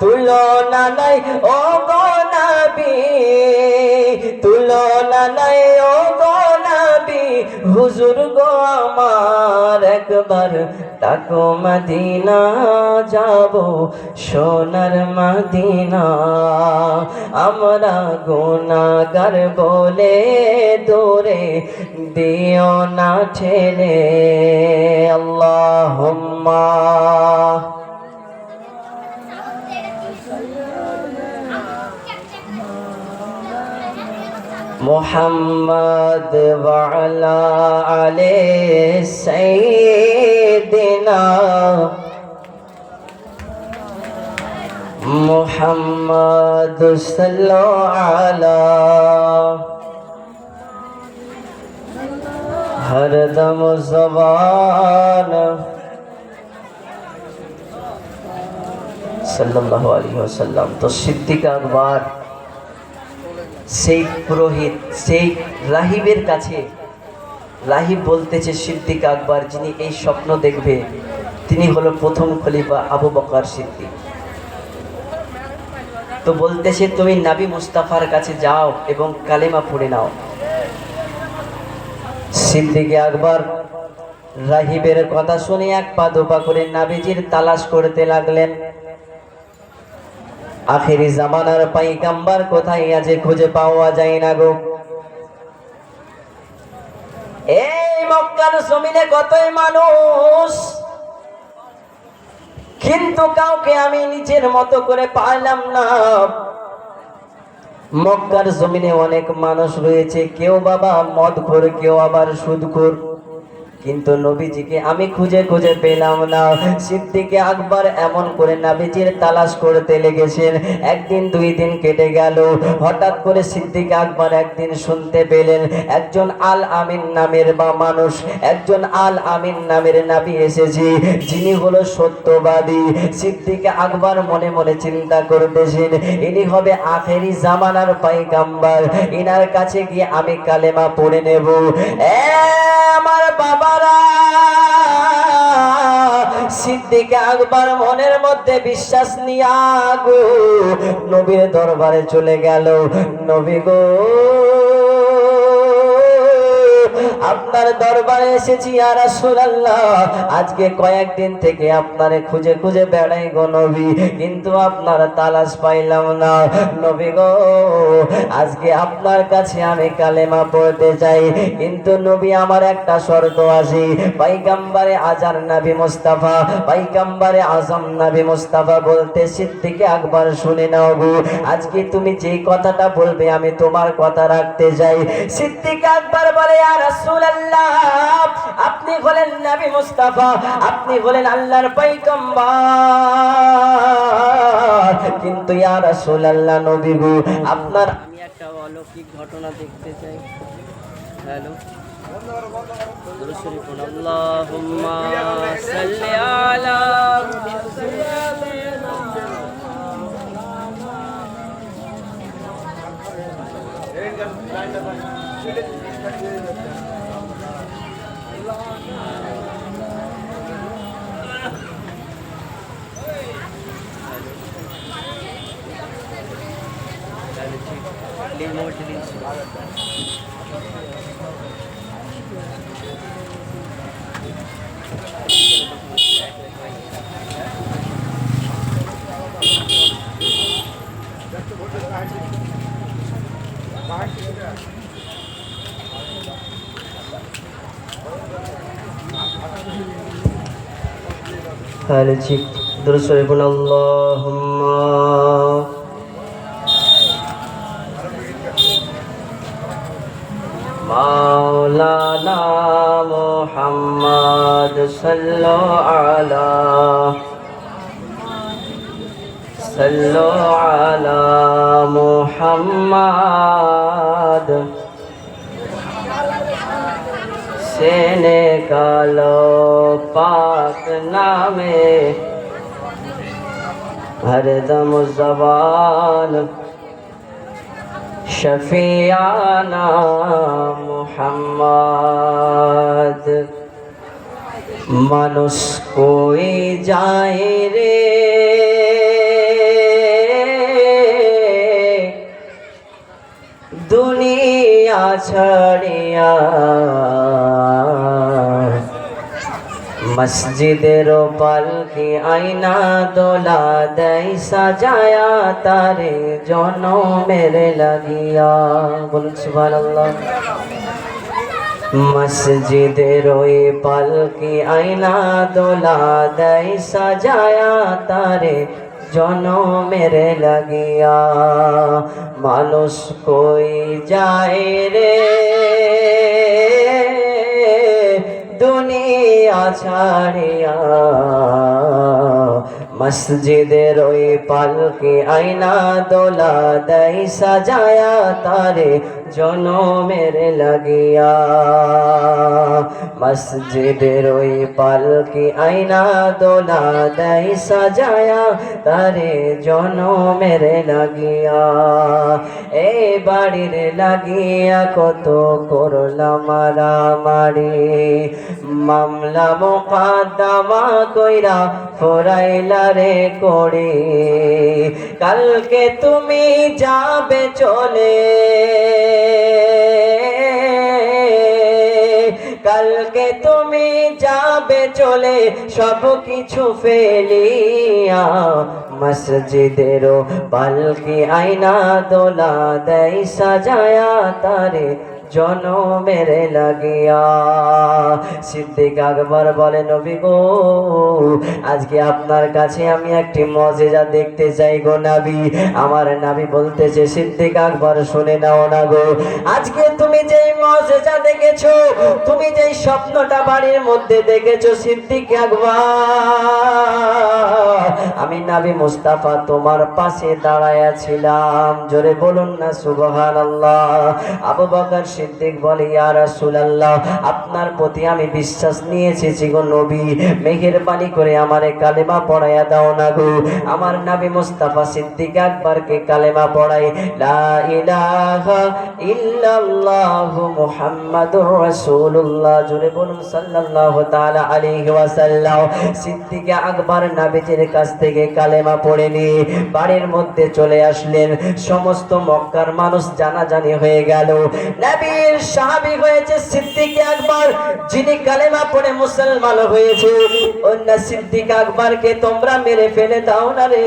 তুলনা নাই ও গো নবী, তুলনা নাই ও গো নবী, হুজুর গো আমার একবার ডাকো মদিনা যাব সোনার মদিনা। আমরা গুনাহগার বলে দূরে দিও না ঠেলে, আল্লাহুম্মা মুহাম্মদ ওয়া আলা আলি সাইয়্যিদিনা মুহাম্মদ সাল্লাল্লাহু আলা হরদম জবান সাল্লাল্লাহু আলাইহি ওয়াসাল্লাম। তো সিদ্দিক আকবর সেই পুরোহিত সেই রাহিবের কাছে, রাহিব বলতেছে সিদ্দিক আকবর যিনি এই স্বপ্ন দেখবে তিনি হলো প্রথম খলিফা আবু বকর সিদ্দিক। তো তো বলতেছে তুমি নবী মুস্তাফার কাছে যাও এবং কালেমা পড়ে নাও। সিদ্দিক আকবর রাহিবের কথা শুনে এক পা দুপা করে নবীজির তালাশ করতে লাগলেন। আখেরি জামানার পাইগাম্বার কোথায় আছে খুঁজে পাওয়া যায় না গো। এই মক্কার জমিনে কতই মানুষ, কিন্তু কাউকে আমি নিজের মতো করে পাইলাম না। মক্কার জমিনে অনেক মানুষ রয়েছে, কেউ বাবা মদখোর, কেউ আবার সুদখোর, কিন্তু নবীজিকে আমি খুঁজে খুঁজে পেলাম না। সিদ্দিক আকবর এমন করে নবীজির তালাশ করতে লেগেছেন। একদিন দুই দিন কেটে গেল। হঠাৎ করে সিদ্দিক আকবর একদিন শুনতে পেলেন একজন আল আমিন নামের মানুষ, একজন আল আমিন নামের নবী এসেছে, যিনি হলো সত্যবাদী। সিদ্দিক আকবর মনে মনে চিন্তা করতেছেন ইনি হবে আখেরি জামানার পয়গম্বর, ইনার কাছে গিয়ে আমি কালেমা পড়ে নেব। আমার বাবারা, সিদ্দিক আকবর মনের মধ্যে বিশ্বাস নিয়া গো নবীর দরবারে চলে গেল। নবী গো, আপনার দরবারে এসেছি ইয়া রাসূলুল্লাহ, আজকে কয়েকদিন থেকে আপনারে খুঁজে খুঁজে বেড়াই গো নবী, কিন্তু আপনার তালাশ পাইলাম না। নবী গো, আজকে আপনার কাছে আমি কালেমা পড়তে চাই, কিন্তু নবী আমার একটা শর্ত আছে। পয়গম্বরে আজার নবী মুস্তাফা, পয়গম্বরে আজম নবী মুস্তাফা বলতে সিদ্দিক আকবর শুনে নাও গো, আজকে তুমি যে কথাটা বলবে আমি তোমার কথা রাখতে চাই। সিদ্দিক আকবর বলে ইয়া রাসূলুল্লাহ, আপনি হলেন নবী মুস্তাফা, আপনি হলেন আল্লাহর পয়গম্বর, কিন্তু ইয়া রাসূলুল্লাহ নবী গো, আপনার আমি একটা অলৌকিক ঘটনা দেখতে চাই। হ্যালো, আল্লাহুম্মা সাল্লি আলা هالجيك درس يقول اللهم مولانا محمد صلوا على محمد से निकालो पाक नामे हरदम ज़बान शफियाना मुहम्मद। मानुष कोई जाए रे दुनिया छड़िया, मस्जिदेर पालकी आईना दोला दई सजाया तारे जनमेर লাগিয়া। বলুন সুবহানাল্লাহ। मस्जिदेर पालकी आईना दोला दई सजाया तारे जनमेर লাগিয়া। मानुष कोई जाए रे दुनिया छाड़िया, मस्जिदेर पालकी आईना दोला दई सजाया तारे জনমের লাগিয়া মসজিদের ওই পালকি আয়না দোলা দেয় সাজায়া তারে জনমের লাগিয়া এই বাড়ির লাগিয়া কত করলাম মারামারি মামলা মোকদ্দমা কইরা ফরাইলা রে করে কালকে তুমি যাবে চলে কালকে তুমি যাবে চলে সব কিছু ফেলিয়া মসজিদের পালকি আয়না দোলা দেয় সাজায়া তারে জনমের লাগিয়া সিদ্দিক আকবর বলে নবী গো আজকে আপনার কাছে আমি একটি মজেজা দেখতে চাই গো নবী আমার নবী বলতেছে সিদ্দিক আকবর শুনে নাও না গো আজকে তুমি যেই মজেজা দেখেছো তুমি যেই স্বপ্নটা বাড়ির মধ্যে দেখেছো সিদ্দিক আকবর আমি নবী মুস্তাফা তোমার পাশে দাঁড়ায়া ছিলাম জোরে বলুন না সুবহানাল্লাহ আবু বকর সিদ্দিক বলে ইয়া রাসূলুল্লাহ আপনার প্রতি আমি বিশ্বাস নিয়েছি গো নবী মেহেরবানি করে আমারে কালেমা পড়ায়া দাও না গো আমার নবী মুস্তাফা সিদ্দিক আকবরকে কালেমা পড়াই লা ইলাহা ইল্লাল্লাহ মুহাম্মাদুর রাসূলুল্লাহ জোরে বলুন সাল্লাল্লাহু তাআলা আলাইহি ওয়াসাল্লাম সিদ্দিক আকবর নবীজির কাছ থেকে কালেমা পড়ে নিয়ে বাড়ির মধ্যে চলে আসলেন সমস্ত মক্কার মানুষ জানাজানি হয়ে গেল নবীর সাহাবী হয়েছে সিদ্দিক আকবর যিনি কালেমা পড়ে মুসলমান হয়েছে অন্য সিদ্দিক আকবরকে তোমরা মেরে ফেলে দাও না রে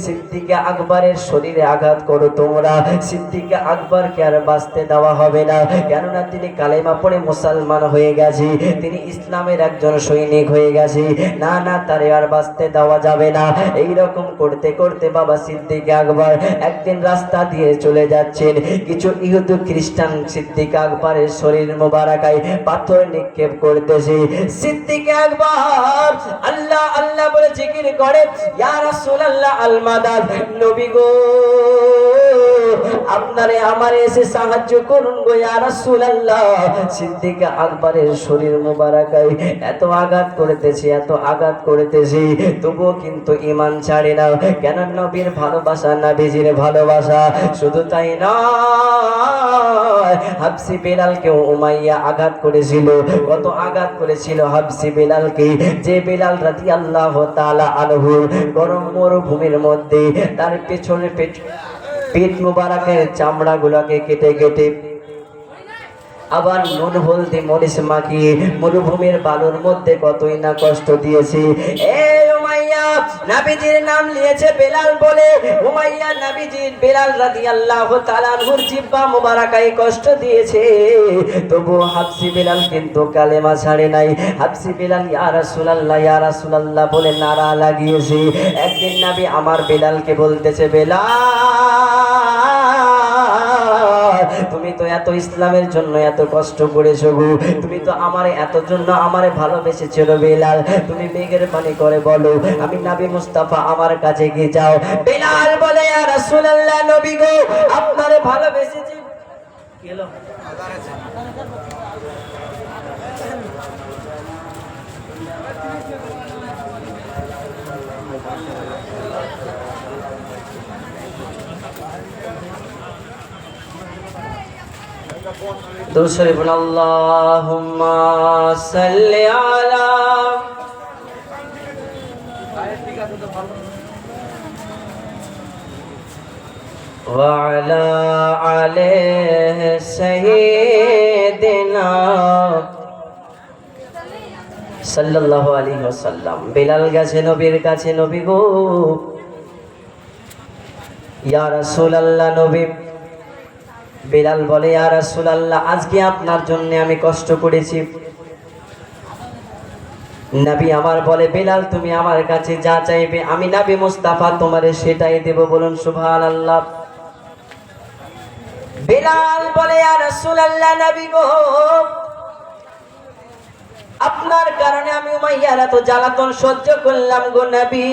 সিদ্দিক আকবরের শরীরে আঘাত করো তোমরা সিদ্দিক আকবরকে আর বাঁচতে দেওয়া হবে না কেননা তিনি কালেমা পড়ে মুসলমান হয়ে গেছে তিনি ইসলামের একজন সৈনিক হয়ে গেছে না না তারে আর বাঁচতে দেওয়া যাবে না এই রকম করতে করতে বাবা সিদ্দিক আকবর একদিন রাস্তা দিয়ে চলে যাচ্ছেন কিছু ইহুদি খ্রিস্টান সিদ্দিক আকবরের শরীর মোবারকায় পাথর নিক্ষেপ করতেছে সিদ্দিক আকবর আল্লাহ আল্লাহ বলে জিকির করে ইয়া রাসূলুল্লাহ আল মাদাদ নবী গো আপনারে আমারে এসে সাহায্য করুন গো ইয়া রাসূলুল্লাহ সিদ্দিক আকবরের শরীর মোবারকায় এত আঘাত করতেছে তবুও কিন্তু ঈমান ছাড়ে না কেন নবীর ভালোবাসা নবীজির ভালোবাসা শুধু তাই না হাবসি বেলালকে উমাইয়া আঘাত করেছিল কত আঘাত করেছিল হাবসি বেলালকে যে বেলাল রাদিয়াল্লাহু তাআলা আনহু গরম মরুভূমির মধ্যে তার পেছনে পেট মুবারকের চামড়াগুলোকে কেটে কেটে আবার নুন হলদি মরিচ মাখিয়ে মরুভূমির বালুর মধ্যে কতই না কষ্ট দিয়েছে এই উমাইয়া নবীজির নাম নিয়েছে বেলাল বলে উমাইয়া নবীজির বেলাল রাদিয়াল্লাহু তাআলা আনহুর জিহ্বা মুবারাকায় কষ্ট দিয়েছে তবু হাবসি বেলাল কিন্তু কালেমা ছাড়ে নাই হাবসি বেলাল ইয়া রাসূলুল্লাহ বলে নারা লাগিয়েছে একদিন নবী আমার বেলালকে বলতেছে বেলাল তুমি তো এত ইসলামের জন্য এত কষ্ট করেছো গো তুমি তো আমারে এত জন্য আমারে ভালোবেসেছো বেলাল তুমি মেঘের পানি করে বলো আমি নবী মুস্তাফা আমার কাছে গিয়ে যাও বেলাল বলে ইয়া রাসূলুল্লাহ নবী গো আপনারে ভালোবেসেছি গেল दूसरे बोल अल्लाहुम्मा सल्ली अला व अला आले सय्यिदिना सल्लल्लाहु अलैहि वसल्लम बिलाल গেছে নবীর কাছে নবী গো ইয়া রাসূলুল্লাহ নবী বেলাল বলে ইয়া রাসূলুল্লাহ আজকে আপনার জন্য আমি কষ্ট করেছি নবী আমার বলে বেলাল তুমি আমার কাছে যা চাইবে আমি নবী মুস্তাফা তোমারে সেটাই দেব বলুন সুবহানাল্লাহ বেলাল বলে ইয়া রাসূলুল্লাহ নবী গো আপনার কারণে আমি উমাইয়ার এত জ্বালাতন সহ্য করলাম গো নবী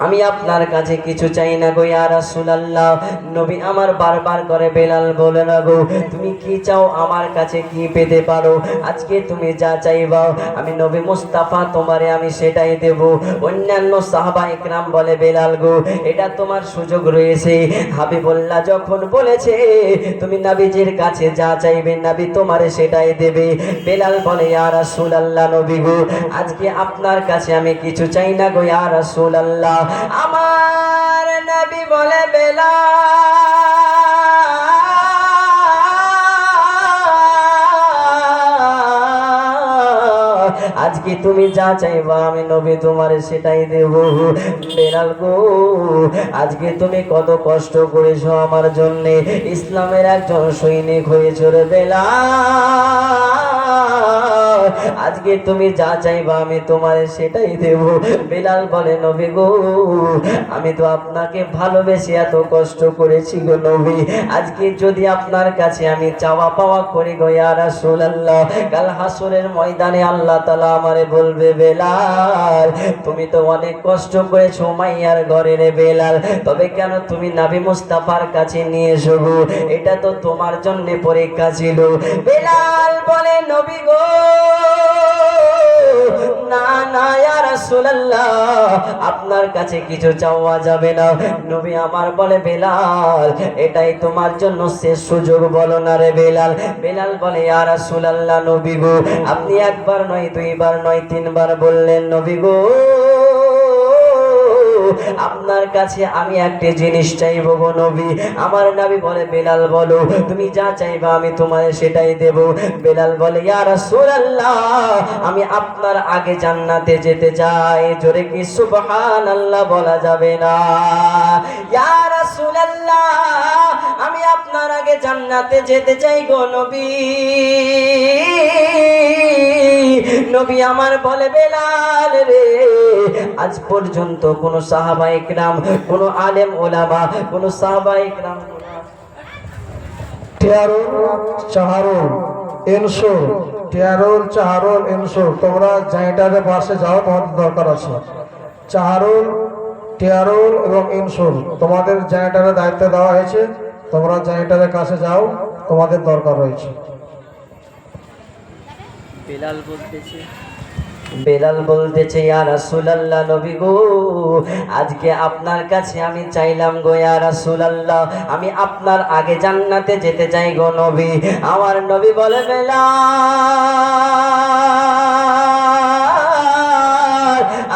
আমি আপনার কাছে কিছু চাই না গো ইয়া রাসূলুল্লাহ। নবী আমার বারবার করে বেলাল বলে না গো তুমি কি চাও, আমার কাছে কি পেতে পারো, আজকে তুমি যা চাইবা আমি নবী মুস্তাফা তোমারে আমি সেটাই দেব। অন্যান্য সাহাবা ইকরাম বলে বেলাল গো এটা তোমার সুযোগ রয়েছে। হাবিবুল্লাহ যখন বলেছে তুমি নবীজির কাছে যা চাইবে নবী তোমারে সেটাই দেবে। বেলাল বলে ইয়া রাসূলুল্লাহ নবী গো আজকে আপনার কাছে আমি কিছু চাই না গো ইয়া রাসূলুল্লাহ। আমার নবী বলে বেলাল আজকে তুমি যা চাইবা আমি নবী তোমারে সেটাই দেব। বেলাল গো আজকে তুমি কত কষ্ট করেছো আমার জন্য, ইসলামের একজন সৈনিক হয়েছো রে বেলাল, আজকে তুমি যা চাইবা আমি তোমারে সেটাই দেব। বেলাল বলে নবী গো আমি তো আপনাকে ভালোবেসে এত কষ্ট করেছি গো নবী, আজকে যদি আপনার কাছে আমি চাওয়া পাওয়া করি গো ইয়া রাসূলুল্লাহ কাল হাসরের ময়দানে আল্লাহ তাআলা আমারে বলবে বেলাল তুমি তো অনেক কষ্ট করেছো মাইয়ার ঘরে রে বেলাল, তবে কেন তুমি নবী মুস্তাফার কাছে নিয়ে এসো গো, এটা তো তোমার জন্য পরীক্ষা ছিল। বেলাল বলে নবী গো না না ইয়া রাসূলুল্লাহ আপনার কাছে কিছু চাওয়া যাবে না। নবী আমার বলে বেলাল এটাই তোমার জন্য শেষ সুযোগ, বলো না রে বেলাল। বেলাল বলে ইয়া রাসূলুল্লাহ নবী গো আপনি একবার নয় দুইবার নয় তিনবার বললেন নবী গো আপনার কাছে আমি একটা জিনিস চাইবো গো নবী। আমার নবী বলে বেলাল বলো তুমি যা চাইবা আমি তোমারে সেটাই দেব। বেলাল বলে ইয়া রাসূলুল্লাহ আমি আপনার আগে জান্নাতে যেতে চাই, জোরে কি সুবহানাল্লাহ বলা যাবে না? ইয়া রাসূলুল্লাহ আমি আপনার আগে জান্নাতে যেতে চাই গো নবী। নবী আমার বলে বেলাল রে আজ পর্যন্ত কোন সাহাবা ইকরাম কোন আলেম ওলামা কোন সাহাবা ইকরাম তোমরা জায়গাটার পাশে যাও, তোমাদের দরকার আছে। চাহারুল টিয়ারুল এবং ইনসুল তোমাদের জায়গাটার দায়িত্ব দেওয়া হয়েছে, তোমরা জায়গাটার কাছে যাও, তোমাদের দরকার রয়েছে। বেলাল বলতেছে ইয়া রাসূলুল্লাহ নবী গো আজকে আপনার কাছে আমি চাইলাম গো ইয়া রাসূলুল্লাহ আমি আপনার আগে জান্নাতে যেতে চাই গো নবী। আমার নবী বলে বেলাল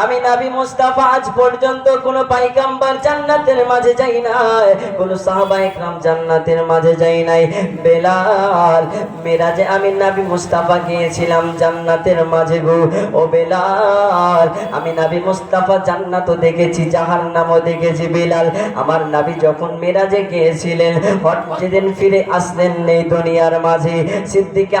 আমি নবী মুস্তাফা আজ পর্যন্ত কোন পয়গম্বর জান্নাতের মাঝে যাই নাই, কোন সাহাবা ইকরাম জান্নাতের মাঝে যাই নাই। বেলাল মেরাজে আমি নবী মুস্তাফা গিয়েছিলাম জান্নাতের মাঝে গো। ও বেলাল আমি নবী মুস্তাফা জান্নাতও দেখেছি জাহান্নামও দেখেছি। বেলাল আমার নবী যখন মেরাজে গিয়েছিলেন হঠাৎ যেদিন ফিরে আসলেন এই দুনিয়ার মাঝে সিদ্দিক